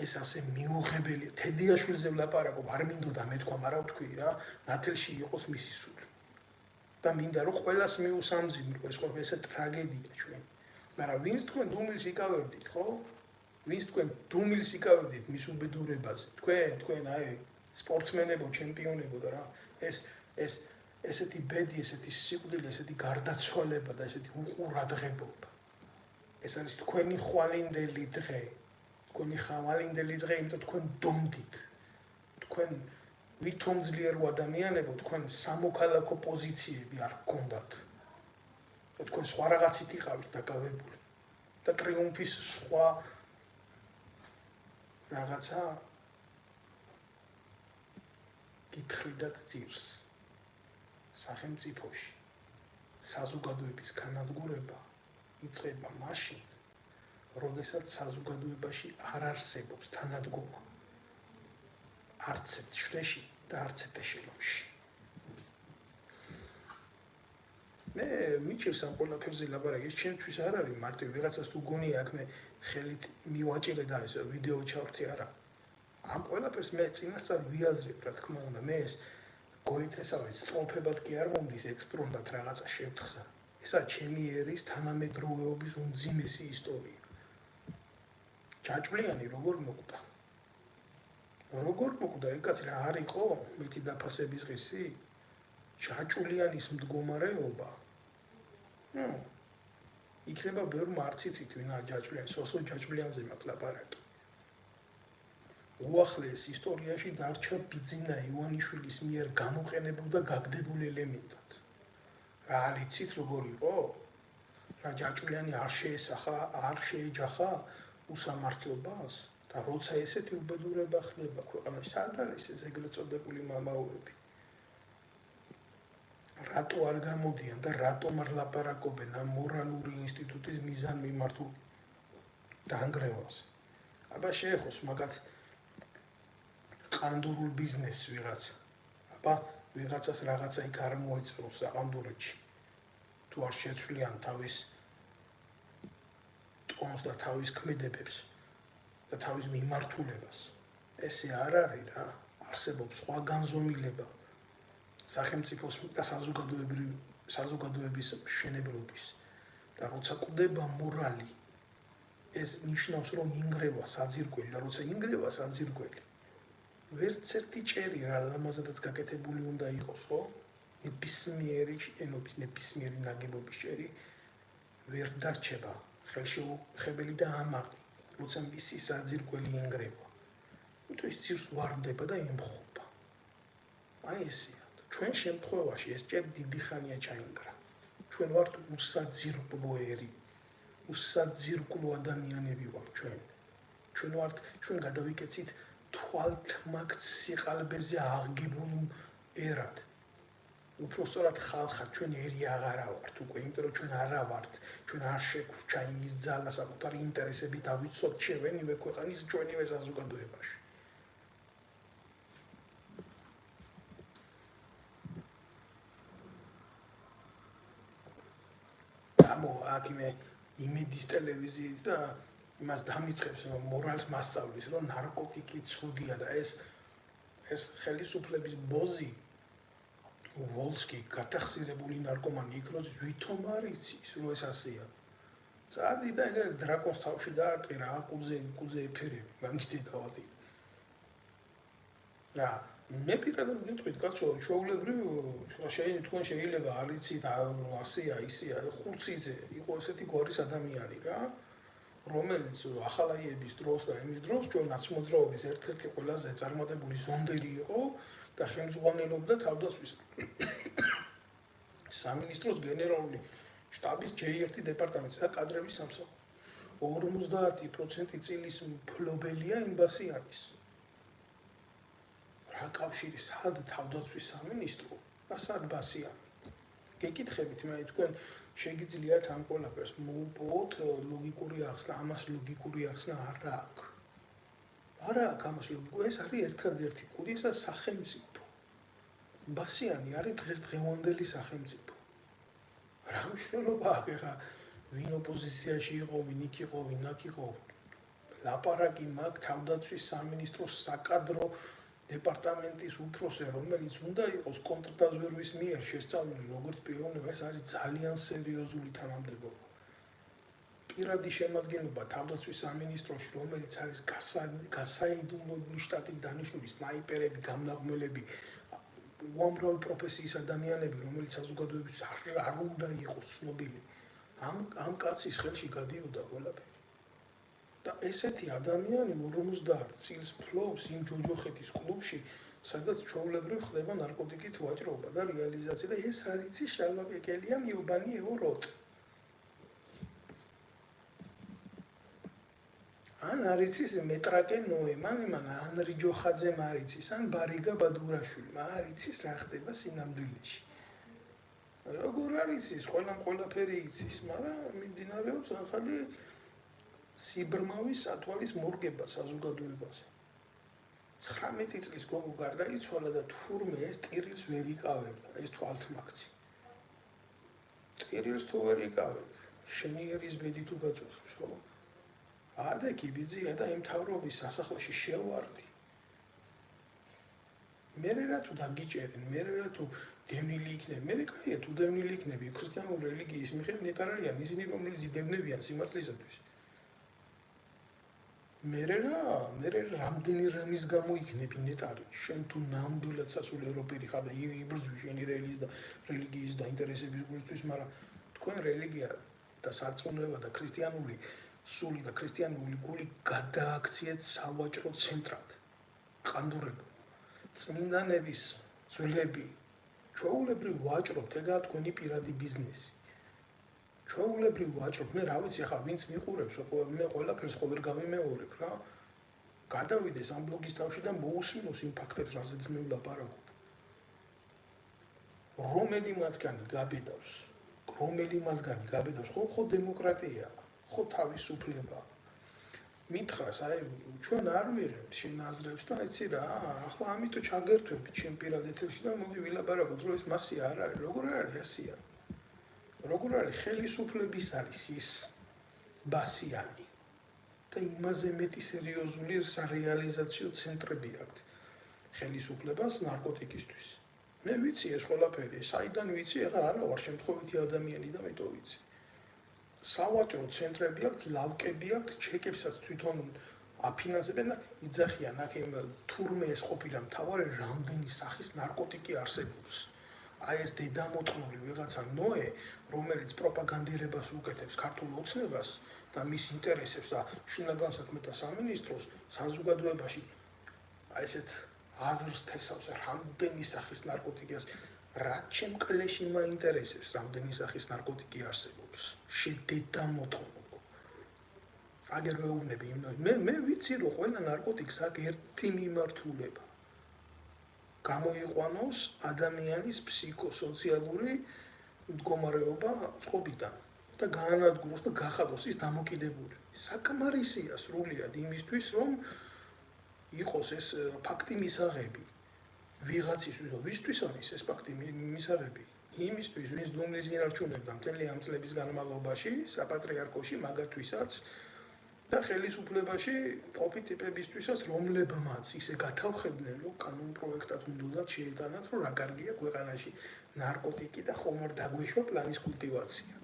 ეს ასე მიუღებელია. თედიაშვილზე ვლაპარაკობ, არ მინდოდა მეთქვა, მაგრამ ვთქვი რა, ნათელში იყოს მისი სული. და მინდა რომ ყველას მიუსამძიმრო ეს ყველა ესე ტრაგედია ჩვენ. მაგრამ ვინც თქვენ დუმილს იკავებდით, ხო? ვინც თქვენ დუმილს იკავებდით მის უბედურებაზე. თქვენ აი სპორტსმენებო, ჩემპიონებო და რა, ეს ესეთი ბედი, ესეთი სიკვდილი, ესეთი გარდაცვალება და ესეთი უყურადღებობა. ეს არის თქვენი ხვალინდელი დღე. თქვენი ხვალინდელი დღე, იმიტომ თქვენ დომდით. თქვენ ვითომ ძლიერ ადამიანებო, თქვენ სამოქალაქო პოზიციები არ გქონდათ. და თქვენ სხვა რაღაცით იყავით დაკავებული. და ტრიუმფის სხვა რაღაცა გითხრიდათ ძირს. სახელმწიფოში საზოგადოების განადგურება იწყება მაშინ, როდესაც საზოგადოებაში არ არსებობს თანადგომა. არც შრეში და არც ეშელონში. მე მიჩევს ამ ყველაფერზე ლაპარაკი, ეს ჩემთვის არ არის მარტივ ვიღაცას თუ გონია აქ მე ხელით მივაჭირე და ეს ვიდეო ჩავრთი არა. ამ ყველაფერს მე წინასწარ ვიაზრებ, რა თქმა უნდა, მე ეს გოითესავით სტროფებად კი არ მომდის ექსპრომტად რაღაცა შევთხსა. ესა ჩემი ერის თანამედროვეობის უმძიმესი ისტორია. ჯაჭვლიანი როგორ მოკვდა? ეგ კაცი რა არ იყო მითი დაფასების ღირსი? ჯაჭვლიანის მდგომარეობა. იქნება ბევრ მარციცით ვინა ჯაჭვლიანი, სოსო ჯაჭვლიანზე მაქვს ლაპარაკი. უახლეს ისტორიაში დარჩა ბიძინა ივანიშვილის მიერ გამოყენებულ და გაგდებულ ელემენტად. რა არიცით როგორ იყო? რა ჯაჭვლიანი არ შეესახა, არ შეეჯახა უსამართლობას და როცა ესეთი უბედურება ხდება ქვეყანაში, სად არის ეს ეგრეთ წოდებული მამაოები? რატო არ გამოდიან და რატომ არ ლაპარაკობენ ამ მორალური ინსტიტუტის მიზანმიმართულ დაანგრევას? აბა შეეხოს მაგათ ყანდურულ ბიზნესს ვიღაცა, ვიღაცას რაღაცა იქ არ მოეწევს საყანდურეთში. თუ არ შეცვლიან თავის ტონს და თავის ქმედებებს და თავის მიმართულებას. ესე არ არის რა, არსებობს სხვა განზომილება სახელმწიფოს და საზოგადოების მშენებლობის. და როცა კვდება მორალი, ეს ნიშნავს რომ ინგრევა საძირკველი და როცა ინგრევა საძირკველი ვერც ერთი ჭერი რა ლამაზადაც გაკეთებული უნდა იყოს, ხო? ნებისმიერი შენობის, ნებისმიერი ნაგებობის ჭერი ვერ დარჩება ხელშეუხებელი და ამაყი, როცა მისი საძირკველი ინგრევა. იმიტომ ის ძირს ვარდება და ემხობა. აი ესეა. ჩვენ შემთხვევაში ეს ჭერი დიდი ხანია ჩაინგრა. ჩვენ ვართ უსაძირკვლო ერი, უსაძირკვლო ადამიანები ვართ ჩვენ. ჩვენ გადავიკეცით თვალთმაქ სიყალბეზე აღგებულ ერად. უпростоრად ხალხად ჩვენ ერი აღარა ვართ უკვე, იმიტომ რომ ჩვენ არა ვართ, ჩვენ არ შეგვრჩა იმის ძალა საკუთარი ინტერესები დავიცოთ ჩვენივე ქვეყნის ჩვენივე საზოგადოებაში. აქ იმედის ტელევიზიით და იმას დამიწყებს მორალს მასწავლის, რომ ნარკოტიკი ცუდია და ეს ხელისუფლების ბოზი ვოლსკი გათახსირებული ნარკომანი იქ როც ვითომ არ იცის რომ ეს ასეა. წადი და ეგ დრაკონს თავში დაარტყი რა, კუძე ეფერები, მაგის დედავადი. რა, მე პირადად გეტყვით, კაცო, ჩვეულებრივ თქვენ შეიძლება არ იცით ასეა, ისეა, ხურციძე იყო ესეთი გვარის ადამიანი რა, რომელიც ახალაიების დროს და იმის დროს ჩვენ ნაცმოძრაობის ერთ-ერთი ყველაზე წარმატებული ზონდერი იყო და ხელმძღვანელობდა თავდაცვის სამინისტროს გენერალური შტაბის J1 დეპარტამენტის და კადრების სამსახური. 50% წილის მფლობელია ინბასიანის. რა კავშირი სად თავდაცვის სამინისტრო და სად ბასიანი? გეკითხებით მე თქვენ შეგიძლიათ ამ ყველაფერს მოუპოვოთ ლოგიკური ახსნა, ამას ლოგიკური ახსნა არ აქვს. არა აქვს ამას ლოგიკური, ეს არის ერთადერთი კუდი, ეს სახელმწიფო. ბასიანი არის დღესდღევანდელი სახელმწიფო. რა მნიშვნელობა აქვს ხა ვინ ოპოზიციაში იყო, ვინ იქ იყო, ვინ აქ იყო. ლაპარაკი მაგ თავდაცვის სამინისტროს საკადრო დეპარტამენტის უფროსე, რომელიც უნდა იყოს კონტრდაზვერვის მიერ შესწავლილი როგორც პიროვნება, ეს არის ძალიან სერიოზული თანამდებობა. პირადი შემადგენლობა თავდაცვის სამინისტროში, რომელიც არის გასაიდუმლოებული შტატით დანიშნული სნაიპერები, გამნაღმელები, უამრავი პროფესიის ადამიანები, რომელიც საზოგადოების არ უნდა იყოს ცნობილი. ამ კაცის ხელში გადიოდა ყველაფერი. და ესეთი ადამიანი 50 წელს ფლობს იმ ჯოჯოხეთის კლუბში, სადაც ჩვეულებრივ ხდება ნარკოტიკით ვაჭრობა და რეალიზაცია და ეს არის შალვა კეკელია მიუბანი ევროთ. ან არის ის მეტრაკე ნოემან, ანრი ჯოხაძე მარიცის, ან ბარიგა ბადურაშვილი, არის ის რა ხდება სინამდვილეში. როგორ არის ის, ყველაფერი იცის, მაგრამ მიმდინარეობს ახალი სიბრმავის სათვალის მორგება საზოგადოებაზე. 19 წლის გოგო გარდაიცვალა და თურმე ეს ტირილს ვერ იკავებდა, ეს თვალთმაქცი. ტირილს თუ ვერ იკავებ, შენი ერის ბედი თუ გაწუხებს, ხო? ადა კიბიძია და იმ თავრობის სასახლეში შევარდი. მე რა თუ დაგიჭერენ, მე რა თუ დევნილი იქნები, მე კაია თუ დევნილი იქნები ქრისტიანული რელიგიის მიხედვით ნეტარ არიან ისინი რომელიც ძიდებნებიან სიმართლისათვის. მე რამდენი რამის გამო იქნები ნეტარი, შენ თუ ნამდვილად სასული ევროპელი ხარ და იბრძვი შენი რელიგიის და ინტერესების გულისთვის, მაგრამ თქვენ რელიგია და სარწმუნოება და ქრისტიანული სული და ქრისტიანული გული გადააქციეთ სავაჭრო ცენტრად. ყანდურებო, წმინდანების ძვლები, ჩვეულებრივ ვაჭრობთ, ეგაა თქვენი პირადი ბიზნესი. ჩვეულებრივ ვაჭრობთ, მე რა ვიცი ხა ვინც მიყურებს, მე ყველაფერს ხო ვერ გავიმეორებ რა. გადავიდეს ამ ბლოგის თავში და მოусმინოს იმ ფაქტებს, რაზეც მე ვლაპარაკობ. რომელი მათგანი გაბედავს, ხო დემოკრატია, ხო თავისუფლება. მითხრას, აი ჩვენ არ ვიღებთ შენ აზრებს და იცი რა, ახლა ამიტომ ჩაგერთვებით ჩემ პირად ეთერში და მოდი ვილაპარაკოთ, რომ ეს მასია არ არის, როგორ არის ასია. როგორ არის ხელისუფლების არის ის ბასიანი და იმაზე მეტი სერიოზული სარეალიზაციო ცენტრები აქვთ ხელისუფლებას ნარკოტიკისთვის. მე ვიცი ეს ყველაფერი, საიდან ვიცი, ახლა არა ვარ შემთხვევითი ადამიანი და მეტო ვიცი. სავაჭრო ცენტრები აქვთ, ლავკები აქვთ, ჩეკებსაც თვითონ აფინანსებენ და იძახიან აქ თურმე ეს ყოფილა მთავარი რამდენი სახის ნარკოტიკი არსებობს. აი ეს დედამოწმული ვიღაცა ნოე, რომელიც პროპაგანდირებას უკეთებს ქართულ ოცნებას და მის ინტერესებს და შინაგან საქმეთა სამინისტროს საზოგადოებაში აი ესეთ აზრს თესავს რამდენი სახის ნარკოტიკი არის. რაც ჩემ კლეში მაინტერესებს, რამდენი სახის ნარკოტიკი არსებობს. შედედამოწმულო. აგერ ვეუბნები იმ მე ვიცი რომ ყველა ნარკოტიკს აქვს ერთი მიმართულება. გამოიყვანოს ადამიანის ფსიქოსოციალური მდგომარეობა წყობიდან და გაანადგუროს და გახადოს ის დამოკიდებული. საკმარისია სრულიად იმისთვის, რომ იყოს ეს ფაქტი მისაღები. ვიღაცისთვის, ვისთვის არის ეს ფაქტი მისაღები? იმისთვის, ვინც დუმის ინარჩუნებდა მთელი ამ წლების განმავლობაში საპატრიარქოში მაგათვისაც და ხელისუფლებაში ყოფი ტიპებისთვისაც, რომლებმაც ისე გათავხედნენ, რომ კანონ პროექტად უნდათ შეეტანათ, რომ რა კარგია ქვეყანაში ნარკოტიკი და ხომ არ დაგვეშვა პლანის კულტივაცია.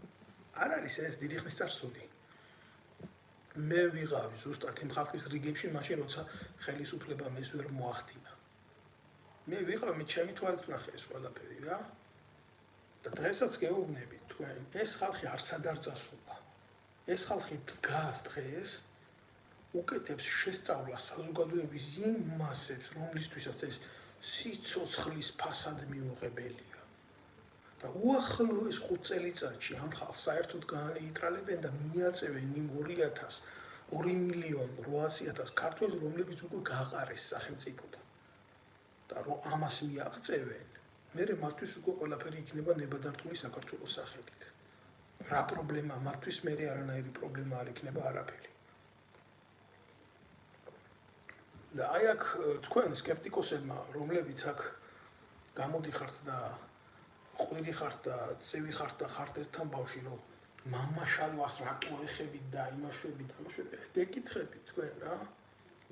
არ არის ეს დიდი ხნის წარსული. მე ვიღავი ზუსტად იმ ხალხის რიგებში, მაშინ როცა ხელისუფლებამ ეს ვერ მოახდინა. მე ვიყავ მე ჩემი თვალით ვნახე ეს ყველაფერი რა. და დღესაც გეუბნებით თქვენ, ეს ხალხი არსად არ წასულა. ეს ხალხი დგას დღეს, უკეთებს შესწავლას საზოგადოების იმ მასებს, რომლისთვისაც ეს სიცოცხლის ფასად მიუღებელია. და უახლოეს 5 წელიწადში ამ ხალხს საერთოდ განეიტრალებენ და მიაწევენ იმ 2.800.000 ქართველს, რომლებიც უკვე გაყარეს სახელმწიფოდან. და რომ ამას მიაღწევენ, მერე მათთვის უკვე ყველაფერი იქნება ნებადართული საქართველოს სახელით. რა პრობლემა მათთვის მერე არანაირი პრობლემა არ იქნება არაფერი. და აი აქ თქვენ სკეპტიკოსებმა, რომლებიც აქ გამოდიხართ და ყვირი ხართ და წევი ხართ და ხართ ერთთან ბავში, რომ მამაშალვას რატო ეხებით და იმაშვებით, გეკითხებით თქვენ რა.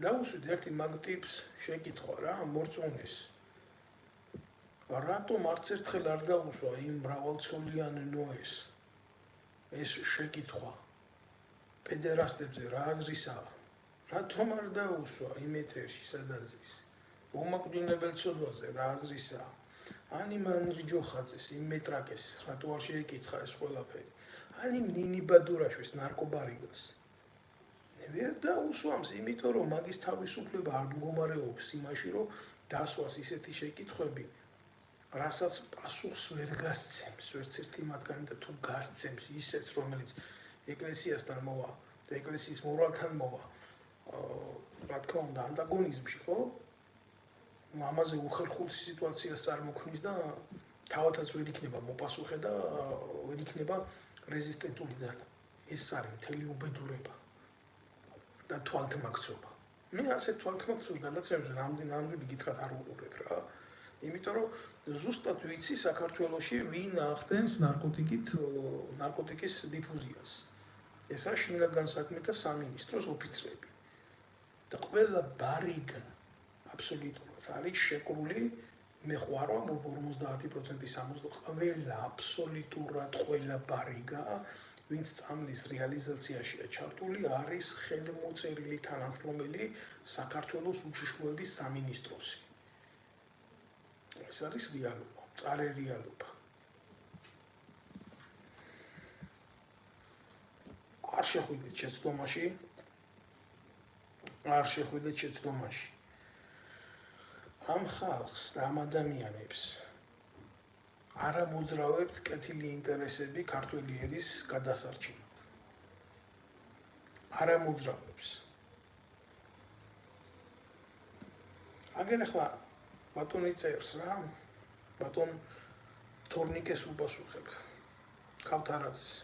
დაუსვით ერთი მაგ ტიპს შეკითხვა რა, მორწმუნეს. რატომ არც ერთხელ არ დაუსვა იმ მრავალცოლიან ნოეს ეს შეკითხვა პედერასტებზე რა აზრისაა? რატომ არ დაუსვა იმ ეთერში სადაც ის უმაკვდინებელ ცოდვაზე რა აზრისაა? ან იმ ანრიჯოხაძეს, იმ მეტრაკეს, რატო არ შეეკითხა ეს ყველაფერი? ან იმ ნინი ბადურაშვილის ნარკობარიგას. ვერ დაუსვამს, იმიტომ რომ მაგის თავისუფლება არ მდგომარეობს იმაში, რომ დასვას ისეთი შეკითხვები, რასაც პასუხს ვერ გასცემს, ვერც ერთი მათგანი და თუ გასცემს ისეც, რომელიც ეკლესიასთან მოვა და ეკლესიის მორალთან მოვა, რა თქმა უნდა, ანტაგონიზმში, ხო? ამაზე უხერხულ სიტუაციას წარმოქმნის და თავადაც ვერ იქნება მოპასუხე და ვერ იქნება რეზისტენტული ძალა. ეს არის მთელი უბედურება და თვალთმაქცობა. მე ასე თვალთმაქცობის გადაცემებზე ნამდვილად გითხრათ არ უყურებ რა. იმიტომ რომ ზუსტად ვიცი საქართველოში ვინ ახდენს ნარკოტიკის დიფუზიას. ესა შინაგან საქმეთა სამინისტროს ოფიცრები. და ყველა ბარიგა აბსოლუტურად არის შეკრული, მე ხო არ ვამბობ 50% 60%, ყველა აბსოლუტურად ყველა ბარიგა, ვინც წამლის რეალიზაციაშია ჩართული, არის ხელმოწერილი თანამშრომელი საქართველოს უშიშროების სამინისტროსი. ეს არის რეალობა, მწარე რეალობა. არ შეხვიდეთ შეცდომაში. ამ ხალხს და ამ ადამიანებს არ ამოძრავებთ კეთილი ინტერესები ქართველი ერის გადასარჩენად. არ ამოძრავებს. აგერ ახლა ბატონი წერს რა, ბატონ თორნიკეს უპასუხებ. ქავთარაძეს.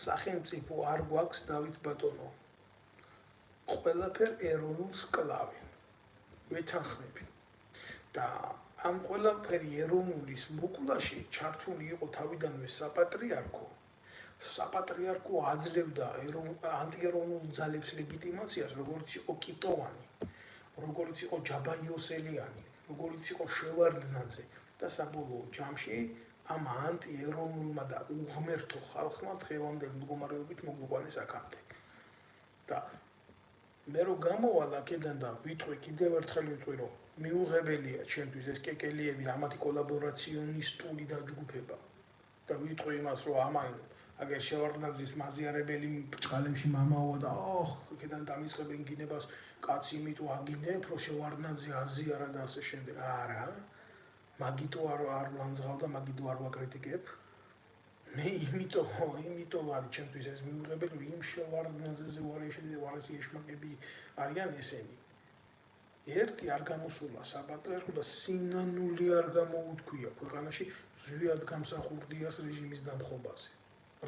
სახელმწიფო არ გვაქვს დავით ბატონო. ყველაფერ ეროვნულს კლავენ. ვეთანხმები. და ამ ყველაფერი ეროვნულის მოკვლაში ჩართული იყო თავიდანვე საპატრიარქო. საპატრიარქო აძლევდა ანტიეროვნულ ძალებს ლეგიტიმაციას, როგორც იყო კიტოვანი, როგორც იყო ჯაბაიოსელიანი, როგორც იყო შევარდნაძე და საბოლოო ჯამში ამ ანტიეროვნულმა და უღმერთო ხალხმა დღევანდელი მდგომარეობით მოგვიყვანეს აქამდე. და მე რო გამოვალ აქედან და ვიტყვი კიდევ ერთხელ ვიტყვი რომ მიუღებელია ჩემთვის ეს კეკელიები ამათი კოლაბორაციონისტული დაჯგუფება და ვიტყვი იმას რომ ამან აგერ შევარდნაძის მაზიარებელი ბჭყალებში მამაოა და აქედან დამიწყებენ გინებას კაცი იმიტომ აგინებ რომ შევარდნაძე აზიარა და ასე შემდეგ. არა, მაგიტო არ ლანძღავ და მაგიტო არ ვაკრიტიკებ. მე იმიტომ არის ჩემთვის ეს მიუღებელი რომ იმ შევარდნაძეზე უარესი ეშმაკები არიან ესენი. ერთი არ გამოსულა საპატრიარქო და სინანული არ გამოუთქვია ქვეყანაში ზვიად გამსახურდიას რეჟიმის დამხობაზე.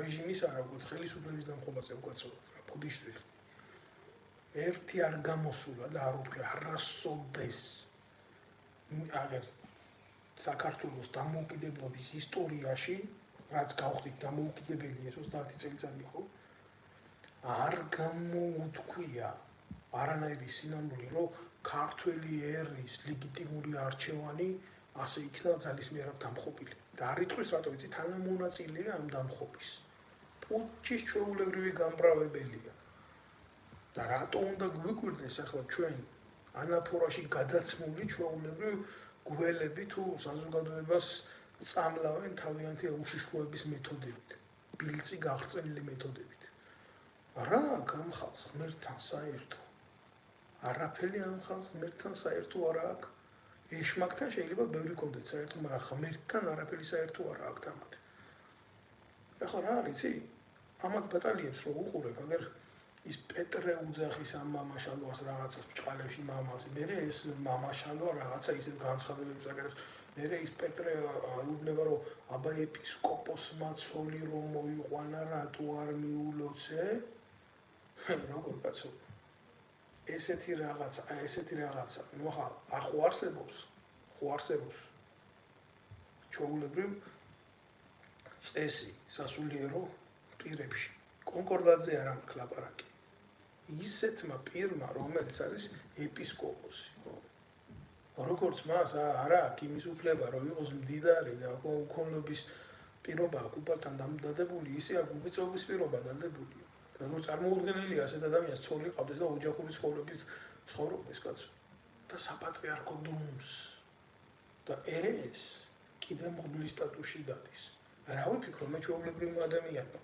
რეჟიმის არა, როგორც ხელისუფლების დამხობაზე უკაცრავად რა, ბოდიშვილი. ერთი არ გამოსულა და არ უთქვია არასოდეს აგერ საქართველოს დამოუკიდებლობის ისტორიაში, რაც გავხდით დამოუკიდებელი ეს 30 წელიწადი ხო? არ გამოუთქვია არანაირი სინანული, რომ ქართველი ერის ლეგიტიმური არჩევანი ასე იქნა ძალისმიერად დამხობილი. და არ იტყვის რატო ვიცი, თანამონაწილეა ამ დამხობის. პუტჩის ჩვეულებრივი გამправებელია. და რატო უნდა გვიკვირდეს ახლა ჩვენ ანაფორაში გადაცმული ჩვეულებრივ გველები თუ საზოგადოებას წამლავენ თავიანთი უშიშროების მეთოდებით, ბილწი გახრწნილი მეთოდებით. რა ამ ხალხს ღმერთთან საერთო? არაფერი ამ ხალხს ღმერთთან საერთო არ აქვს. ეშმაკთან შეიძლება ბევრი კონდეთ საერთო, მაგრამ ღმერთთან არაფერი საერთო არ აქვს თამათ. ეხლა რა არის, იცი? ამათ ბატალიებს რო უყურებ, აგერ ის პეტრე უძახის ამ მამაშალვას რაღაცას ბჭყალებში მამას, მერე ეს მამაშალვა რაღაცა ისეთ განცხადებებს აკეთებს. მერე ის პეტრე უბნება რომ აბა ეპისკოპოსმა ცოლი რომ მოიყვანა რატო არ მიულოცე? როგორ კაცო? ესეთი რაღაცა, ნუ ახლა არ ხო არსებობს. ჩვეულებრივ წესი სასულიერო პირებში. კონკორდატზე არ აქვს ლაპარაკი. ისეთმა პირმა, რომელიც არის ეპისკოპოსი, როგორც მას არა აქვს იმის უფლება, რომ იყოს მდიდარი და უქონლობის პირობა აქვს უფალთან დამდადებული, ისე აქვს უპირობების პირობა დადებული. და რომ წარმოუდგენელია ასეთ ადამიანს ცოლი ყავდეს და ოჯახური ცხოვრებით ცხოვრობდეს კაცო. და საპატრიარქო დუმს. და ეს კიდე მღვდლის სტატუსში დადის. რა ვიფიქრო მე ჩვეულებრივ ადამიანმა?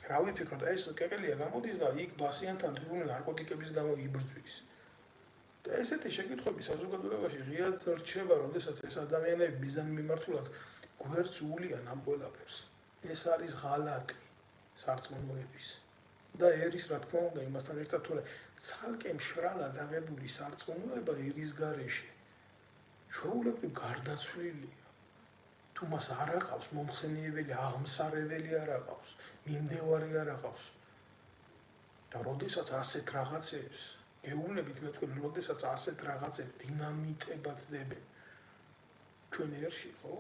რა ვიფიქრო და ეს კეკელია გამოდის და იქ ბასიანთან თვითონ ნარკოტიკების გამო იბრძვის. და ესეთი შეკითხვები საზოგადოებაში ღიად რჩება, როდესაც ეს ადამიანები მიზანმიმართულად გვერდს უვლიან ამ ყველაფერს. ეს არის ღალატი სარწმუნოების. და ერის რა თქმა უნდა იმასთან ერთად თორე ცალკე მშრალად აღებული სარწმუნოება ერის გარეშე ჩვეულებრივ გარდაცვლილია. თუ მას არ აყავს მომხსენიებელი, აღმსარებელი არ აყავს, მიმდევარი არ აყავს. და როდესაც ასეთ რაღაცებს გეუბნებით მე თქვენ, როდესაც ასეთ რაღაცებს დინამიტებად დებენ ჩვენ ერში, ხო?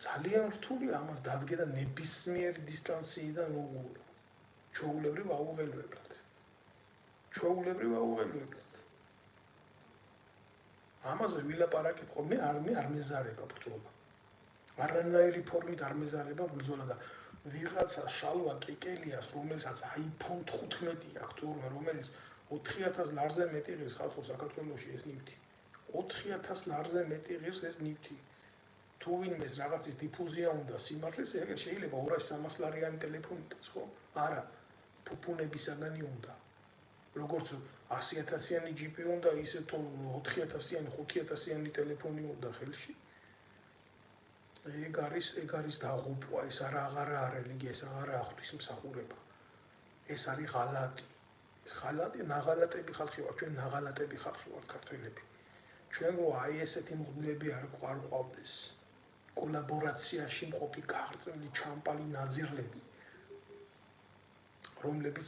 ძალიან რთულია ამას დადგე და ნებისმიერი დისტანციიდან უყურო. ჩვეულებრივ აუღელვებლად. ამაზე ვილაპარაკებ ხო? მე არ მეზარება ბრძოლა. არანაირი ფორმით არ მეზარება ბრძოლა და ვიღაცა შალვა კეკელიას, რომელსაც iPhone 15 აქვს თურმე, რომელიც 4000 ლარზე მეტი ღირს ხალხო საქართველოში ეს ნივთი. 4000 ლარზე მეტი ღირს ეს ნივთი. თუ ვინმეს რაღაცის დიფუზია უნდა სიმართლეს, ეგრე შეიძლება 200-300 ლარიანი ტელეფონითაც, ხო? არა, ფუფუნებისაგანი უნდა. როგორც 100,000-იანი ჯიპი უნდა, ისე 4000-იანი, 5000-იანი ტელეფონი უნდა ხელში. ეგ არის დაღუპვა, ეს აღარა რელიგია, ეს აღარა ღვთისმსახურება. ეს არის ღალატი. ეს ღალატი, ნაღალატები ხალხი ვართ, ჩვენ ნაღალატები ხალხი ვართ ქართველები. ჩვენ რო აი ესეთი მღვდლები არ გვყავდეს. კოლაბორაციაში მყოფი გაღრწნილი ჩამპალი ნაძირლები, რომლებიც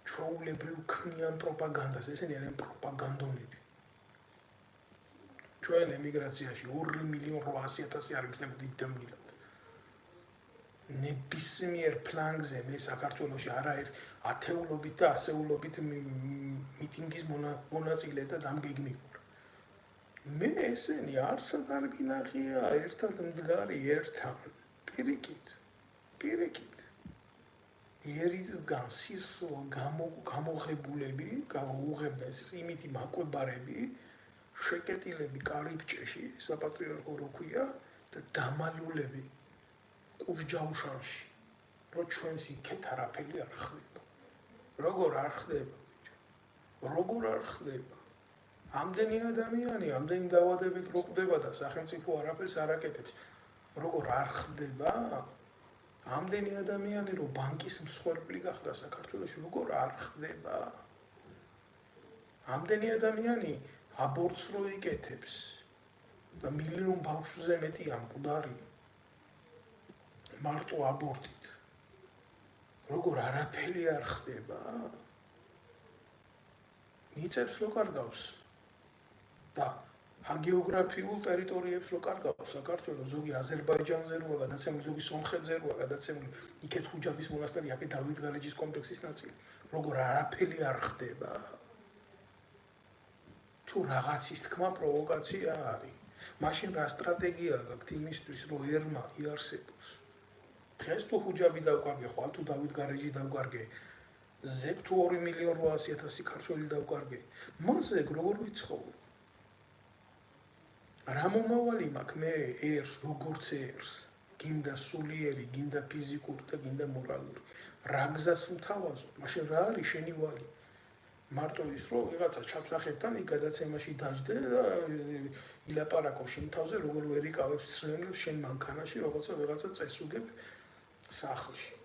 ჩვეულებრივ ქმნიან პროპაგანდას, ესენი არიან პროპაგანდონები. ჩვენ ემიგრაციაში 2,800,000 არ ვიქნებოდით დემილად. ნებისმიერ ფლანგზე მე საქართველოში არაერთ ათეულობით და ასეულობით მიტინგის მონაწილე და დამგეგმი ვარ. მე ესენი არსად არ გინახია ერთად მდგარი ერთთან პირიქით. ერისგან სისხლ გამოღებულები, გამოუღებდნენ იმითი მაკვებარები, შეკეტილები კარიბჭეში, საპატრიარქო როქვია და დამალულები კუშჯაუშანში, რომ ჩვენს იქეთ არაფერი არ ხდება. როგორ არ ხდება? ამდენი ადამიანი, ამდენი დაავადებით რო ყვდება და სახელმწიფო არაფერს არ აკეთებს. როგორ არ ხდება? ამდენი ადამიანი რო ბანკის მსხვერპლი გახდა საქართველოში, როგორ არ ხდება? ამდენი ადამიანი აბორტს რო იკეთებს და მილიონ ბავშვზე მეტი ამკვდარი მარტო აბორტით. როგორ არაფერი არ ხდება? მიწებს რო კარგავს და ჰაგეოგრაფიულ ტერიტორიებს რო კარგავს საქართველოს, ზოგი აზერბაიჯანზე როა გადაცემული, ზოგი სომხეთზე როა გადაცემული, იქეთ ხუჯაბის მონასტერი, აქეთ დავით გარეჯის კომპლექსის ნაწილი. როგორ არაფერი არ ხდება? თუ რაღაცის თქმა პროვოკაცია არის, მაშინ რა სტრატეგია გაქვთ იმისთვის, რომ ერმა იარსებოს? დღეს თუ ხუჯაბი დავკარგე, ხვალ თუ დავით გარეჯი დავკარგე, ზეგ თუ 2,800,000 ქართველი დავკარგე, მასზე როგორ ვიცხოვრო? რა მომავალი მაქვს მე ერს, როგორც ერს, გინდა სულიერი, გინდა ფიზიკური და გინდა მორალური. რა გზას მთავაზობ? მაშინ რა არის შენი ვალი? მარტო ის რომ ვიღაცა ჩათლახებთან იქ გადაცემაში დაждდე და ილაპარაკო შენ თავზე როგორ ვერ იკავებს ცრემლებს შენ მანქანაში როგორც ვიღაცა წესუგებ სახლში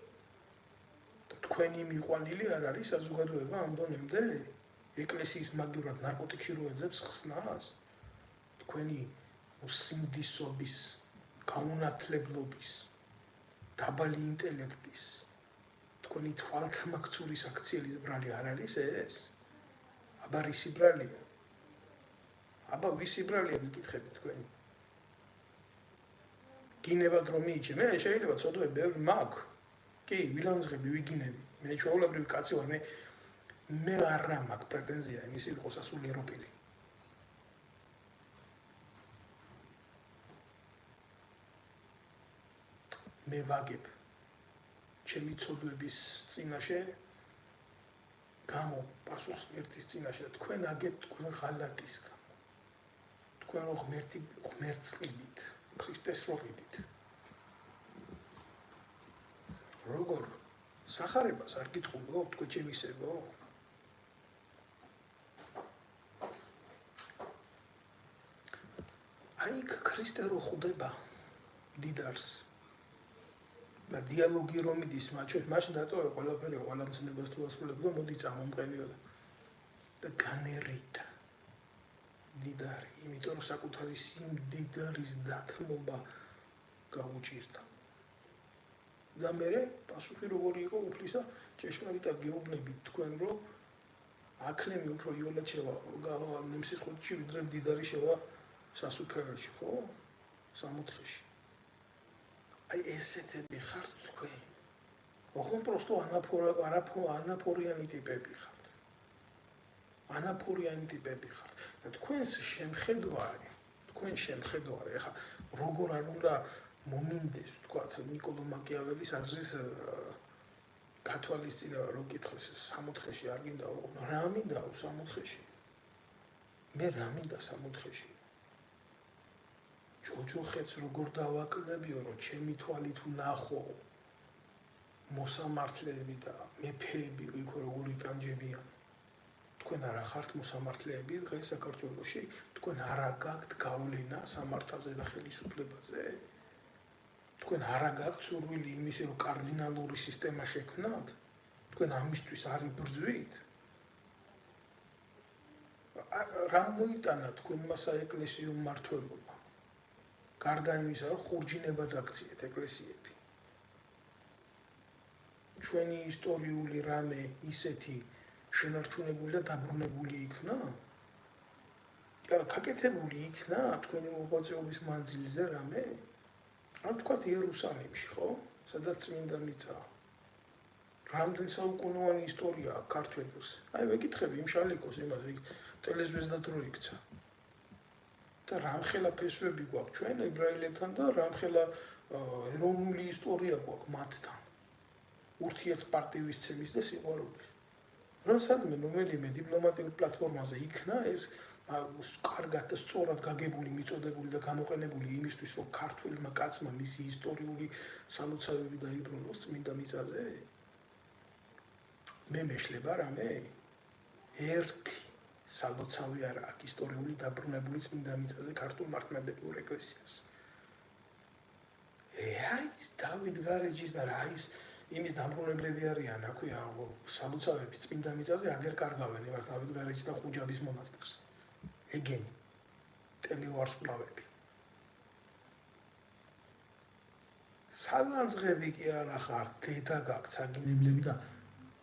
და თქვენი მიყვანილი არ არის საზოგადოება ამ დონემდე ეკლესიის მაგივრად ნარკოტიკში რო ეძებს ხსნას თქვენი უსინდისობის გაუნათლებლობის დაბალი ინტელექტის თქვენი თვალთმაქცურის აქციელის ბრალი არ არის ეს? აბა რისი ბრალია? აბა ვისი ბრალია გიკითხებით თქვენი? გინებად რომ მიიჩე? მე შეიძლება ცოდვე ბევრი მაქვს. კი, ვილანძღები, ვიგინები. მე ჩვეულებრივი კაცი ვარ, მე არა მაქვს პრეტენზია იმის იყოს ასულიერო პირი. მე ვაგებ ჩემი ცოდვების წინაშე გამო პასუხს ერთის წინაშე და თქვენ აგებთ თქვენ ღალატის გამო თქვენ რო ღმერთს ყიდით ქრისტეს რო ყიდით როგორ სახარებას არ გითხულო თქვენ ჩემისებო აი ქრისტე რო ხვდება დიდარს და დიალოგი რომ მიდის მაშინ დატოვე ყველაფერი ყველა მცნებას თუ ასრულებდა მოდი წამომყევიო და განერიდა დიდარი იმიტომ რომ საკუთარი სიმდიდარის დათმობა გაუჭირდა და მე პასუხი როგორი იყო უფლისა ჭეშმარიტად გეუბნებით თქვენ რომ აქლემი უფრო იოლად შევა ნემსის ხუთში ვიდრე დიდარი შევა სასუფეველში ხო 60-ში აი ესეთები ხართ თქვენ. ოღონ просто ანაფორიანი ტიპები ხართ. ანაფორიანი ტიპები ხართ. და თქვენს შემხედვარი, ეხა როგორ არ უნდა მომინდეს, თქვათ, ნიკოლო მაკიაველის აზრის გათვალისწინება რო კითხეს 60-ში არ გინდა, რა მინდა 60-ში? მე რა მინდა 60-ში? ჯოჯოხეთს როგორ დავაკლებიო რომ ჩემი თვალით ვნახო მოსამართლეები და მეფეები იქ როგორ იკანჯებიან თქვენ არა ხართ მოსამართლეები დღეს საქართველოში თქვენ არა გაქვთ გავლენა სამართალზე და ხელისუფლებაზე თქვენ არა გაქვთ სურვილი იმისი რომ კარდინალური სისტემა შექმნათ თქვენ ამისთვის არ იბრძვით რა მოიტანა თქვენმა საეკლესიო მმართველობა გარდა იმისა, რომ ხურჯინებად აქციეთ ეკლესიები. ჩვენი ისტორიული რამე ისეთი შენარჩუნებული და დაბრუნებული იქნა? კი არა, გაკეთებული იქნა თქვენი მოღვაწეობის მანძილზე რამე? ან თქვათ იერუსალიმში, ხო? სადაც წმინდა მიწა. რამდენი საუკუნოვანი ისტორია აქვს ქართველებს. აი, ვეკითხები იმ შალიკოს იმას, ტელეზვეზდა დრო იქცა. და რამხელა ფესვები გვაქვს ჩვენ ებრაელებთან და რამხელა ეროვნული ისტორია გვაქვს მათთან. ურთიერთპარტივისცემის და სიყვარულის. როდესაც რომელიმე დიპლომატიურ პლატფორმაზე იქნა ეს კარგად და სწორად გაგებული, მიწოდებული და გამოყენებული იმისთვის, რომ ქართველმა კაცმა მისი ისტორიული სალოცავები დაიბრუნოს წმინდა მიწაზე. მე მეშლება რამე? ერთი სალოცავი არ აქვს ისტორიული დაბრუნებული წმინდა მიწაზე ქართულ მართლმადიდებლურ ეკლესიას. აი ეს დავით გარეჯის და რა ის იმის დამბრუნებლები არიან, აქვია სალოცავების წმინდა მიწაზე აგერ კარგავენ იმას დავით გარეჯის და ხუჯაბის მონასტერს. ეგენი ტელევარსკვლავები. სალანძღები კი არა ხარ, დედა გაქვთ საგინებლები და